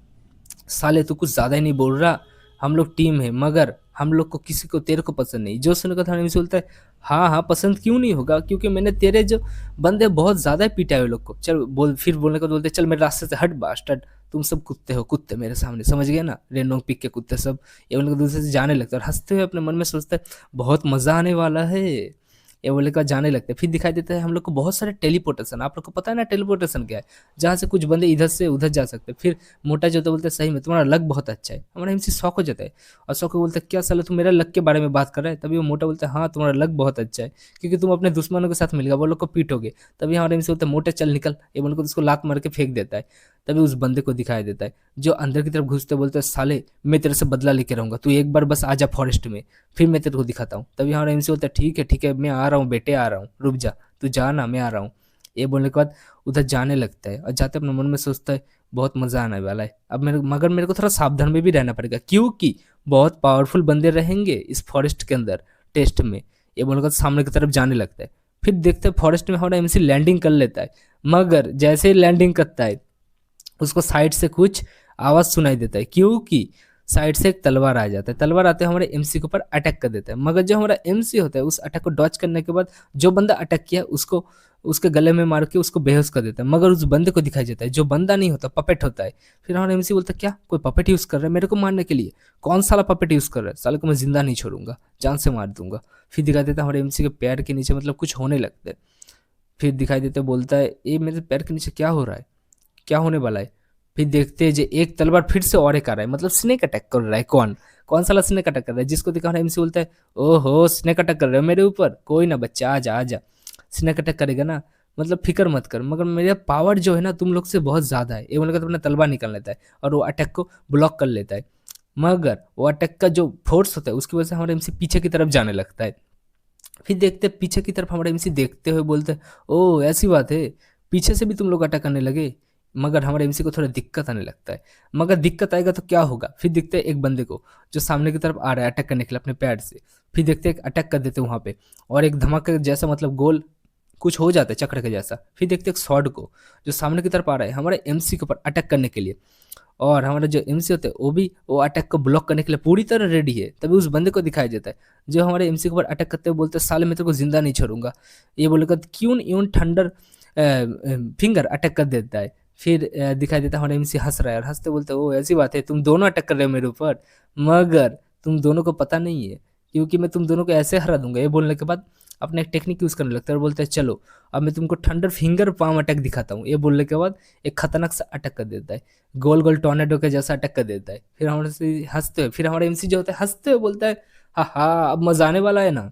साले तू कुछ ज्यादा ही नहीं बोल रहा, हम लोग टीम है मगर हम लोग को किसी को तेरे को पसंद नहीं। जो सुनने का था एमसी बोलता है हाँ हाँ पसंद क्यों नहीं होगा, क्योंकि मैंने तेरे जो बंदे बहुत ज्यादा पीटा है वो लोग को, चल बोल। फिर बोलने को बोलते चल मेरे रास्ते से हट बास्टर्ड, तुम सब कुत्ते हो, कुत्ते मेरे सामने, समझ गए ना, रेनोंग पिक के कुत्ते सब। ये उनके दूसरे से जाने लगता है और हंसते हुए अपने मन में सोचता है बहुत मजा आने वाला है, ये बोले का जाने लगते हैं। फिर दिखाई देता है हम लोग को बहुत सारे टेलीपोर्टेशन, आप लोग को पता है ना टेलीपोर्टेशन क्या है, जहाँ से कुछ बंदे इधर से उधर जा सकते हैं। फिर मोटा जो तो बोलते हैं सही में तुम्हारा लक बहुत अच्छा है, हमारा एमसी शौक हो जाता है, और शौक को बोलते हैं क्या साला तुम मेरा लक के बारे में बात कर रहे हैं। तभी वो मोटा बोलता है हाँ तुम्हारा लक बहुत अच्छा है, क्योंकि तुम अपने दुश्मनों के साथ मिल गए, वो लोग को पीटोगे। तभी हमारे एमसी बोलते हैं मोटे चल निकल, ये बोलकर उसको लात मार के फेंक देता है। तभी उस बंदे को दिखाई देता है जो अंदर की तरफ घुसते बोलते हैं साले मैं तेरे से बदला लेके रहूंगा, तू एक बार बस आ जा फॉरेस्ट में, फिर मैं तेरे को दिखाता हूँ। तभी हमारा एमसी बोलता है ठीक है मैं आ रहा हूँ बेटे, आ रहा हूँ, रुक जा, तू जा ना मैं आ रहा हूँ। ये बोलने के बाद उधर जाने लगता है और जाते अपने मन में सोचता है बहुत मजा आने वाला है अब मेरे, मगर मेरे को थोड़ा सावधान में भी रहना पड़ेगा, क्योंकि बहुत पावरफुल बंदे रहेंगे इस फॉरेस्ट के अंदर टेस्ट में। ये बोलकर सामने की तरफ जाने लगता है। फिर देखते हैं फॉरेस्ट में हमारा एमसी लैंडिंग कर लेता है, मगर जैसे ही लैंडिंग करता है उसको साइड से कुछ आवाज सुनाई देता है, क्योंकि साइड से एक तलवार आ जाता है, तलवार आते हैं हमारे एमसी के ऊपर अटैक कर देता है। मगर जो हमारा एमसी होता है उस अटैक को डॉच करने के बाद जो बंदा अटैक किया उसको उसके गले में मार के उसको बेहोश कर देता है, मगर उस बंदे को दिखाई देता है जो बंदा नहीं होता, पपेट होता है। फिर हमारा एमसी बोलता है क्या कोई पपेट यूज कर रहा है मेरे को मारने के लिए, कौन साला पपेट यूज कर रहा है, साले को मैं जिंदा नहीं छोड़ूंगा, जान से मार दूंगा। फिर दिखाई देता है हमारे एमसी के पैर के नीचे मतलब कुछ होने लगता है। फिर दिखाई देता है बोलता है ये मेरे पैर के नीचे क्या हो रहा है, क्या होने वाला है। फिर देखते हैं जो एक तलवार फिर से और एक आ रहा है, मतलब स्नेक अटैक कर रहा है, कौन कौन साला स्नेक अटैक कर रहा है, जिसको दिखा रहा है एमसी बोलता है ओहो स्नेक अटैक कर रहे हो मेरे ऊपर, कोई ना बच्चा आ जा आ जा, स्नेक अटैक करेगा ना, मतलब फिक्र मत कर, मगर मेरा पावर जो है ना तुम लोग से बहुत ज्यादा है। ये बोलकर अपना तलवार निकाल लेता है और वो अटैक को ब्लॉक कर लेता है, मगर वो अटैक का जो फोर्स होता है उसकी वजह से हमारा एमसी पीछे की तरफ जाने लगता है। फिर देखते हैं पीछे की तरफ हमारा एमसी देखते हुए बोलते हैं ओ ऐसी बात है, पीछे से भी तुम लोग अटैक करने लगे। मगर हमारे एमसी को थोड़ा दिक्कत आने लगता है, मगर दिक्कत आएगा तो क्या होगा। फिर देखते हैं एक बंदे को जो सामने की तरफ आ रहा है अटैक करने के लिए अपने पैर से, फिर देखते हैं एक अटैक कर देते हैं वहां पे, और एक धमाके जैसा मतलब गोल कुछ हो जाता है चक्र के जैसा। फिर देखते हैं एक स्वॉर्ड को जो सामने की तरफ आ रहा है हमारे एमसी के ऊपर अटैक करने के लिए, और हमारा जो एमसी होता है वो भी वो अटैक को ब्लॉक करने के लिए पूरी तरह रेडी है। तभी उस बंदे को दिखाई देता है जो हमारे एमसी के ऊपर अटैक करते हुए बोलते हैं साले मैं तेरे को जिंदा नहीं छोड़ूंगा। ये बोलेगा क्यों यूं थंडर फिंगर अटैक कर देता है। फिर दिखाई देता है हमारा एमसी हंस रहा है और हंसते बोलते हैं ओ ऐसी बात है, तुम दोनों अटैक कर रहे हो मेरे ऊपर, मगर तुम दोनों को पता नहीं है क्योंकि मैं तुम दोनों को ऐसे हरा दूंगा। ये बोलने के बाद अपना एक टेक्निक यूज करने लगता है और बोलता है चलो अब मैं तुमको थंडर फिंगर पाम अटैक दिखाता हूँ। ये बोलने के बाद एक खतरनाक सा अटैक कर देता है, गोल गोल टॉर्नेडो के जैसा अटैक कर देता है। फिर हमारे से हंसते हुए फिर हमारा एमसी जो होता है हंसते हुए बोलता है हाँ हाँ अब मजा आने वाला है ना।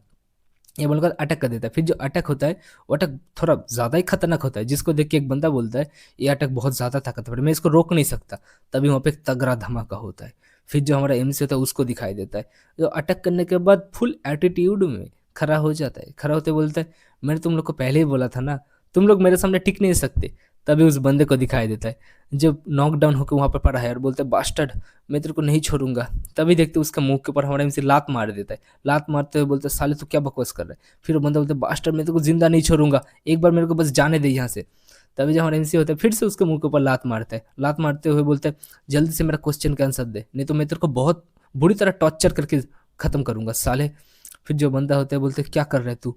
ये बोलकर अटैक कर देता है। फिर जो अटैक होता है वो अटैक थोड़ा ज़्यादा ही खतरनाक होता है, जिसको देख के एक बंदा बोलता है ये अटैक बहुत ज़्यादा ताकतवर है, मैं इसको रोक नहीं सकता। तभी वहाँ पे एक तगड़ा धमाका होता है। फिर जो हमारा एमसी होता है उसको दिखाई देता है जो अटैक करने के बाद फुल एटीट्यूड में खड़ा हो जाता है। खड़ा होते बोलता है मैंने तुम लोग को पहले ही बोला था ना, तुम लोग मेरे सामने टिक नहीं सकते। तभी उस बंदे को दिखाई देता है जब नॉकडाउन होकर वहाँ पर पड़ा है और बोलता है बास्टर्ड मैं तेरे को नहीं छोड़ूंगा। तभी देखते उसका मुंह के ऊपर हमारा एमसी लात मार देता है। लात मारते हुए बोलते साले तू क्या बकवास कर रहा है। फिर वो बंदा बोलता है बास्टर्ड मैं तेरे को जिंदा नहीं छोड़ूंगा, एक बार मेरे को बस जाने दे यहाँ से। तभी जब हमारा एमसी होता है फिर से उसके मुंह के ऊपर लात मारता है। लात मारते हुए बोलता है जल्दी से मेरा क्वेश्चन का आंसर दे, नहीं तो मैं तेरे को बहुत बुरी तरह टॉर्चर करके खत्म करूंगा साले। फिर जो बंदा होता है बोलते क्या कर रहा है तू।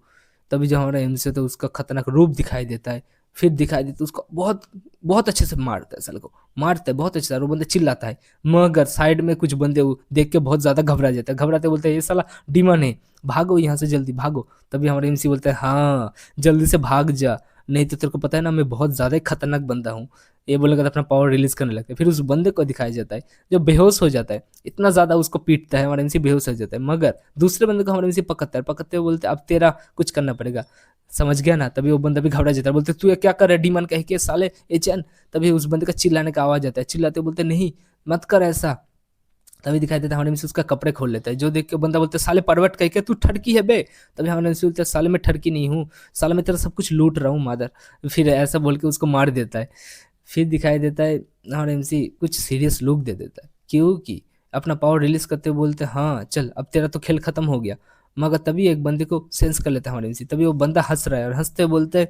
तभी जो हमारा एमसी होता है उसका खतरनाक रूप दिखाई देता है। फिर दिखाई देता है उसको बहुत बहुत अच्छे से मारता है, साले को मारता है बहुत अच्छे से, और वो बंदा चिल्लाता है। मगर साइड में कुछ बंदे वो देख के बहुत ज्यादा घबरा जाता है, घबराते बोलते हैं ये साला डीमन है, भागो यहाँ से जल्दी भागो। तभी हमारे एमसी बोलते हैं हाँ जल्दी से भाग जा, नहीं तो तेरे को पता है ना मैं बहुत ज्यादा ही खतरनाक बंदा हूँ। ये बोलेगा तो अपना पावर रिलीज करने लगता है। फिर उस बंदे को दिखाया जाता है जो बेहोश हो जाता है, इतना ज्यादा उसको पीटता है हमारा एमसी बेहोश हो जाता है। मगर दूसरे बंदे को हमारा एमसी पकड़ता है, पकड़ते हुए बोलते अब तेरा कुछ करना पड़ेगा, समझ गया ना। तभी वो बंदा भी घबरा जाता है, बोलते तू ये क्या कर रहा है डीमन कह के साले एचएन। तभी उस बंदे का चिल्लाने का आवाज आता है, चिल्लाते बोलते नहीं मत कर ऐसा। तभी दिखाई देता है हमारे एमसी उसका कपड़े खोल लेता है, जो देख के बंदा बोलता है साले परवट कह के तू ठड़की है बे। तभी हमारे एमसी बोलता है साले मैं ठड़की नहीं हूँ, साले मैं तेरा सब कुछ लूट रहा हूँ मादर। फिर ऐसा बोल के उसको मार देता है। फिर दिखाई देता है हमारे एमसी कुछ सीरियस लुक दे देता है क्योंकि अपना पावर रिलीज करते हुए बोलते हैं हाँ चल अब तेरा तो खेल खत्म हो गया। मगर तभी एक बंदे को सेंस कर लेता है हमारे एमसी, तभी वो बंदा हंस रहा है और हंसते बोलते हैं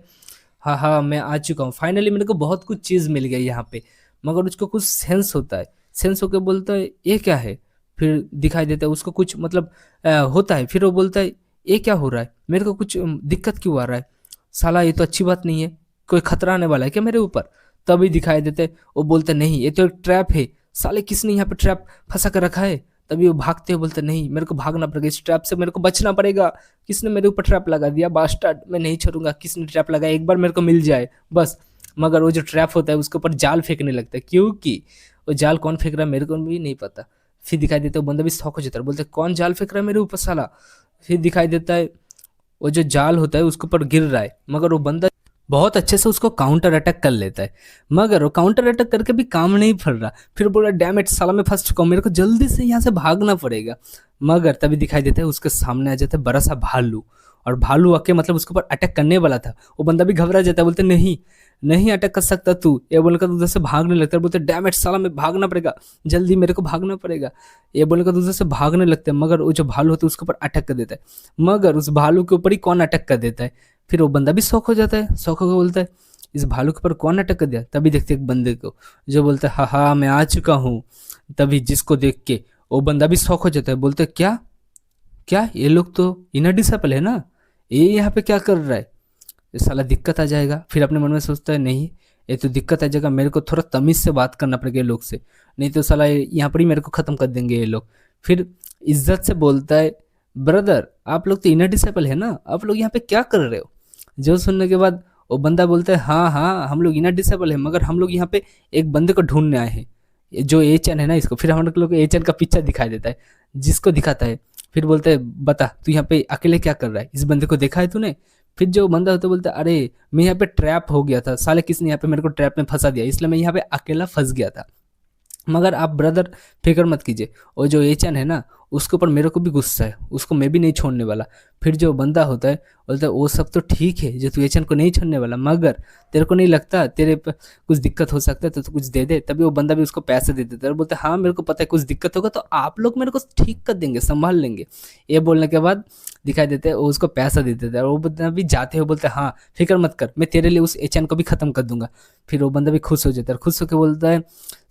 हाँ हाँ मैं आ चुका हूँ फाइनली, मेरे को बहुत कुछ चीज़ मिल गई यहाँ पे। मगर उसको कुछ सेंस होता है, सेंस होकर बोलता है ये क्या है। फिर दिखाई देता है उसको कुछ मतलब होता है। फिर वो बोलता है ये क्या हो रहा है, मेरे को कुछ दिक्कत क्यों आ रहा है, साला ये तो अच्छी बात नहीं है, कोई खतरा आने वाला है क्या मेरे ऊपर। तभी दिखाई देते वो बोलते नहीं ये तो एक ट्रैप है, साले किसने यहाँ पे ट्रैप फंसा कर रखा है। तभी वो भागते हुए बोलते नहीं मेरे को भागना पड़ेगा, इस ट्रैप से मेरे को बचना पड़ेगा, किसने मेरे ऊपर ट्रैप लगा दिया बास्टर्ड, मैं नहीं छोड़ूंगा, किसने ट्रैप लगाया एक बार मेरे को मिल जाए बस। मगर वो जो ट्रैप होता है उसके ऊपर जाल फेंकने लगता है क्योंकि वो जाल कौन फेंक रहा है मेरे को भी नहीं पता। फिर दिखाई देता है वो बंदा भी शौक हो जाता है, बोलते कौन जाल फेंक रहा है मेरे ऊपर साला। फिर दिखाई देता है वो जो जाल होता है उसके ऊपर गिर रहा है, मगर वो बंदा बहुत अच्छे से उसको काउंटर अटैक कर लेता है। मगर वो काउंटर अटैक करके भी काम नहीं पड़ रहा, फिर बोला डैम इट साला मैं फंस चुका हूँ, मेरे को जल्दी से यहाँ से भागना पड़ेगा। मगर तभी दिखाई देता है उसके सामने आ जाता है बड़ा सा भालू, और भालू आके मतलब उसके ऊपर अटैक करने वाला था। वो बंदा भी घबरा जाता है, बोलते नहीं नहीं अटैक कर सकता तू। ये बोलकर उधर से भागने लगता है, बोलते डैम इट साला मैं भागना पड़ेगा, जल्दी मेरे को भागना पड़ेगा। ये बोलकर उधर से भागने लगते हैं, मगर वो जो भालू होता है उसके ऊपर अटैक कर देता है। मगर उस भालू के ऊपर ही कौन अटैक कर देता है। फिर वो बंदा भी शौक हो जाता है, शौक होकर बोलता है इस भालू के ऊपर कौन अटैक कर दिया। तभी देखते एक बंदे को जो बोलता है हाँ हाँ मैं आ चुका हूँ। तभी जिसको देख के वो बंदा भी शौक हो जाता है, बोलते क्या क्या ये लोग तो इनर डिसेबल है ना, ये यहाँ पे क्या कर रहा है, ये साला दिक्कत आ जाएगा। फिर अपने मन में सोचता है नहीं ये तो दिक्कत आ जाएगा, मेरे को थोड़ा तमीज से बात करना पड़ेगा ये लोग से, नहीं तो साला यहाँ पर ही मेरे को खत्म कर देंगे ये लोग। फिर इज्जत से बोलता है ब्रदर आप लोग तो इनर डिसेबल है ना, आप लोग यहाँ पे क्या कर रहे हो। जो सुनने के बाद वो बंदा बोलता है हाँ हाँ हम लोग इनर डिसेबल है, मगर हम लोग यहाँ पे एक बंदे को ढूंढने आए हैं जो एचएन है ना इसको। फिर हम लोग एचएन का पिक्चर दिखाई देता है, जिसको दिखाता है। फिर बोलते हैं बता तू यहाँ पे अकेले क्या कर रहा है, इस बंदे को देखा है तूने। फिर जो बंदा होता है बोलता है अरे मैं यहाँ पे ट्रैप हो गया था, साले किसने यहाँ पे मेरे को ट्रैप में फंसा दिया, इसलिए मैं यहाँ पे अकेला फंस गया था। मगर आप ब्रदर फिक्र मत कीजिए, और जो एचएन है ना उसके ऊपर मेरे को भी गुस्सा है, उसको मैं भी नहीं छोड़ने वाला। फिर जो बंदा होता है बोलता है वो सब तो ठीक है जो तू एचएन को नहीं छोड़ने वाला, मगर तेरे को नहीं लगता तेरे पे कुछ दिक्कत हो सकता है तो तू कुछ दे दे। तभी वो बंदा भी उसको पैसे दे देता है और बोलता है हाँ मेरे को पता है कुछ दिक्कत होगा तो आप लोग मेरे को ठीक कर देंगे, संभाल लेंगे। ये बोलने के बाद दिखाई देते हैं वो उसको पैसा दे देता है और वो बंदा भी जाते हुए बोलता है हाँ फिक्र मत कर, मैं तेरे लिए उस एचएन को भी खत्म कर दूंगा। फिर वो बंदा भी खुश हो जाता है, खुश होकर बोलता है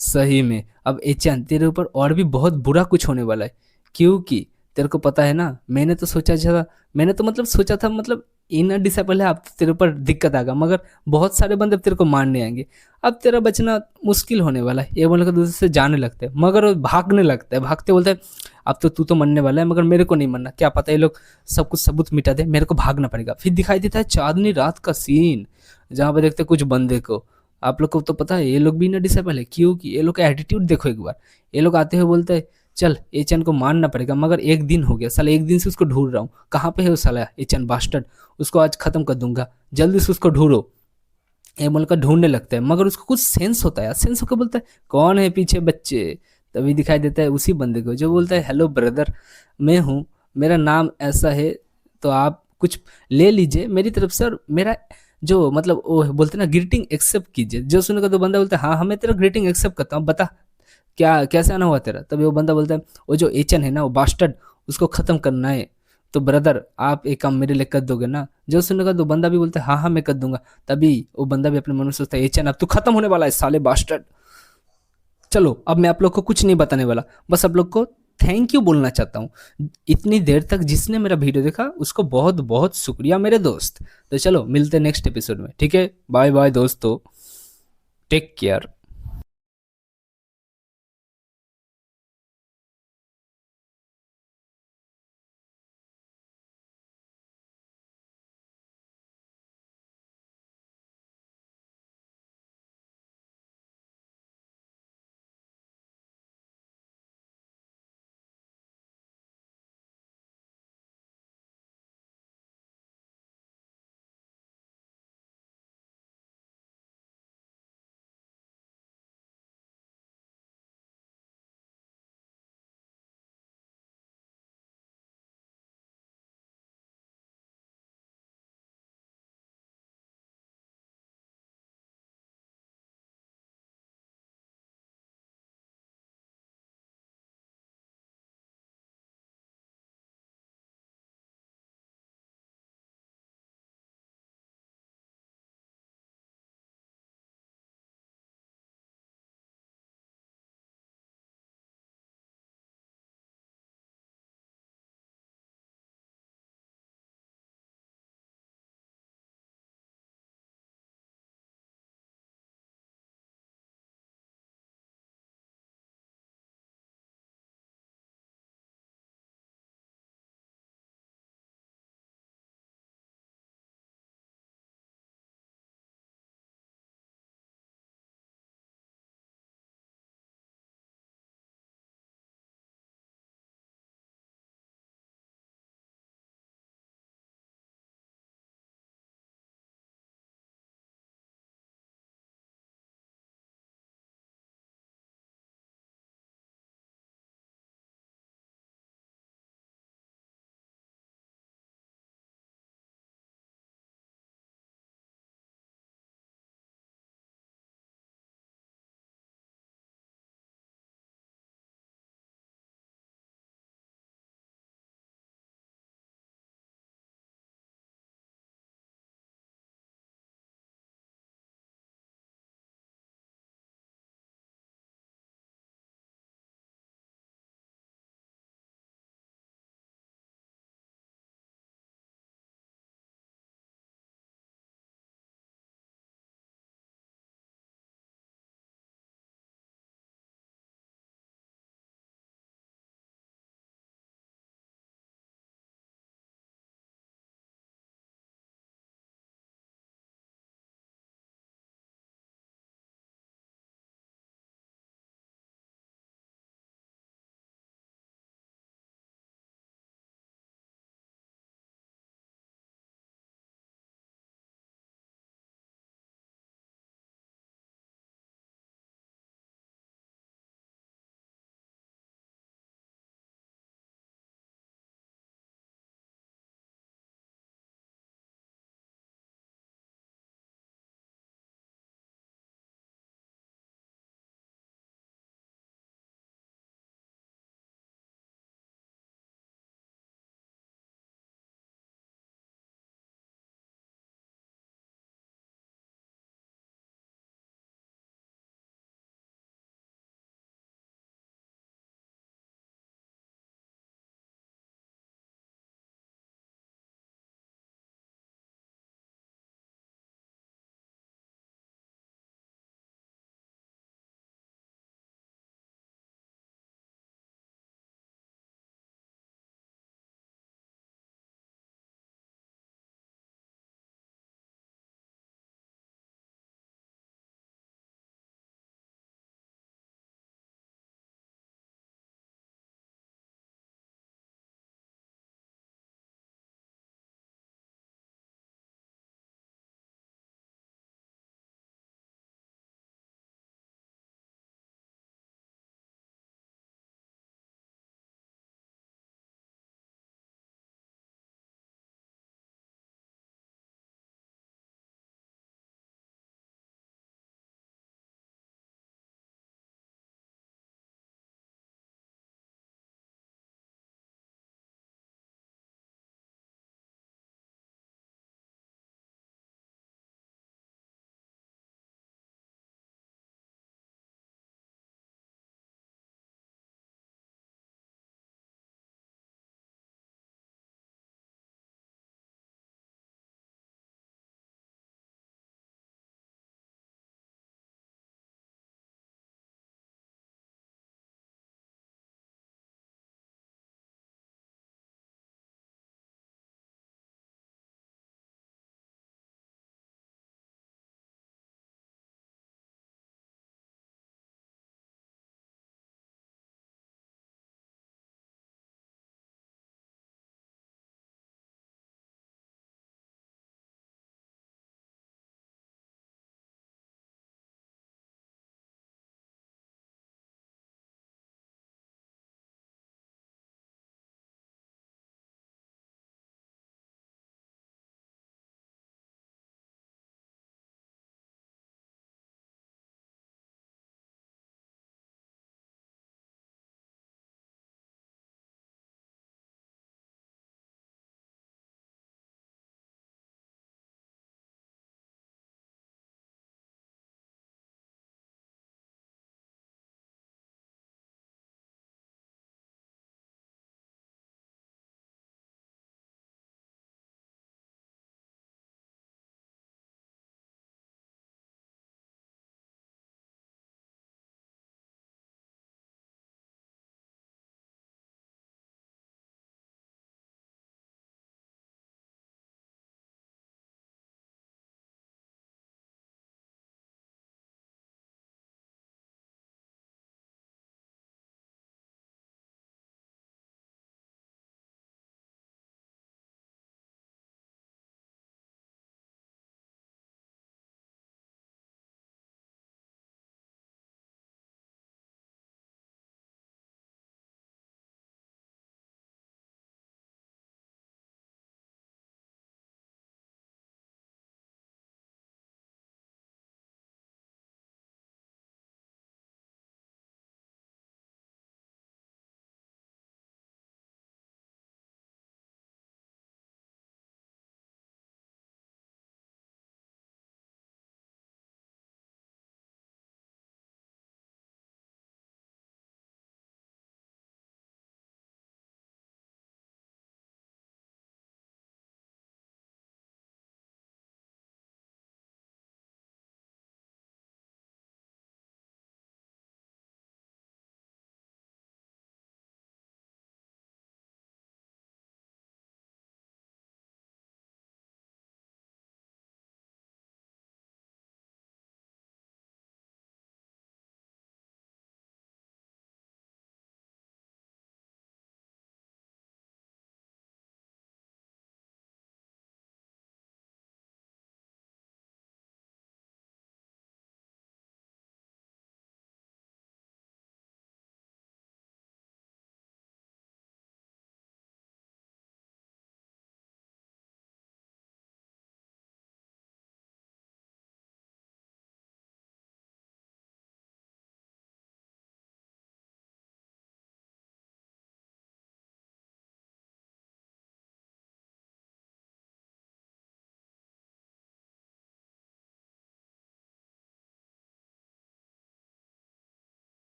सही में अब एचएन तेरे ऊपर और भी बहुत बुरा कुछ होने वाला है, क्योंकि तेरे को पता है ना मैंने तो सोचा था, मैंने तो मतलब सोचा था मतलब इनर डिसेबल है अब तो तेरे ऊपर दिक्कत आएगा, मगर बहुत सारे बंदे अब तेरे को मारने आएंगे, अब तेरा बचना मुश्किल होने वाला है। ये बोलने का दूसरे से जाने लगते हैं, मगर वो भागने लगता है, भागते बोलता है अब तो तू तो मरने वाला है मगर मेरे को नहीं मरना, क्या पता ये लोग सब कुछ सबूत मिटा दे, मेरे को भागना पड़ेगा। फिर दिखाई देता है चांदनी रात का सीन, जहाँ पे देखते हैं कुछ बंदे को। आप लोग को तो पता है ये लोग भी ना डिसेबल है, क्योंकि ये लोग का एटीट्यूड देखो एक बार। ये लोग आते हुए बोलते हैं चल एचएन को मारना पड़ेगा, मगर एक दिन हो गया साला, एक दिन से उसको ढूंढ रहा हूँ, कहाँ पे है वो साला एचएन बास्टर्ड, उसको आज खत्म कर दूंगा, जल्दी से उसको ढूंढो। ये बोलकर ढूंढने लगता है, मगर उसको कुछ सेंस होता है, सेंस होकर बोलता है कौन है पीछे बच्चे। तभी दिखाई देता है उसी बंदे को जो बोलता है हेलो ब्रदर मैं हूँ, मेरा नाम ऐसा है, तो आप कुछ ले लीजिए मेरी तरफ से, और मेरा जो मतलब वो बोलते हैं ना ग्रीटिंग एक्सेप्ट कीजिए। जो सुनेगा तो बंदा बोलता है हाँ हाँ मैं तेरा ग्रीटिंग एक्सेप्ट करता हूँ, बता क्या कैसे आना हुआ तेरा। तभी वो बंदा बोलता है वो जो एचएन है ना वो बास्टर्ड, उसको खत्म करना है, तो ब्रदर आप एक काम मेरे लिए कर दोगे ना। जो सुनेगा तो बंदा भी बोलता है हाँ हाँ मैं कर दूंगा। तभी वो बंदा भी अपने मन में सोचता है एचएन अब तू खत्म होने वाला है साले बास्टर्ड। चलो अब मैं आप लोग को कुछ नहीं बताने वाला, बस आप लोग को थैंक यू बोलना चाहता हूँ। इतनी देर तक जिसने मेरा वीडियो देखा उसको बहुत बहुत शुक्रिया मेरे दोस्त। तो चलो मिलते हैं नेक्स्ट एपिसोड में, ठीक है, बाय बाय दोस्तों, टेक केयर।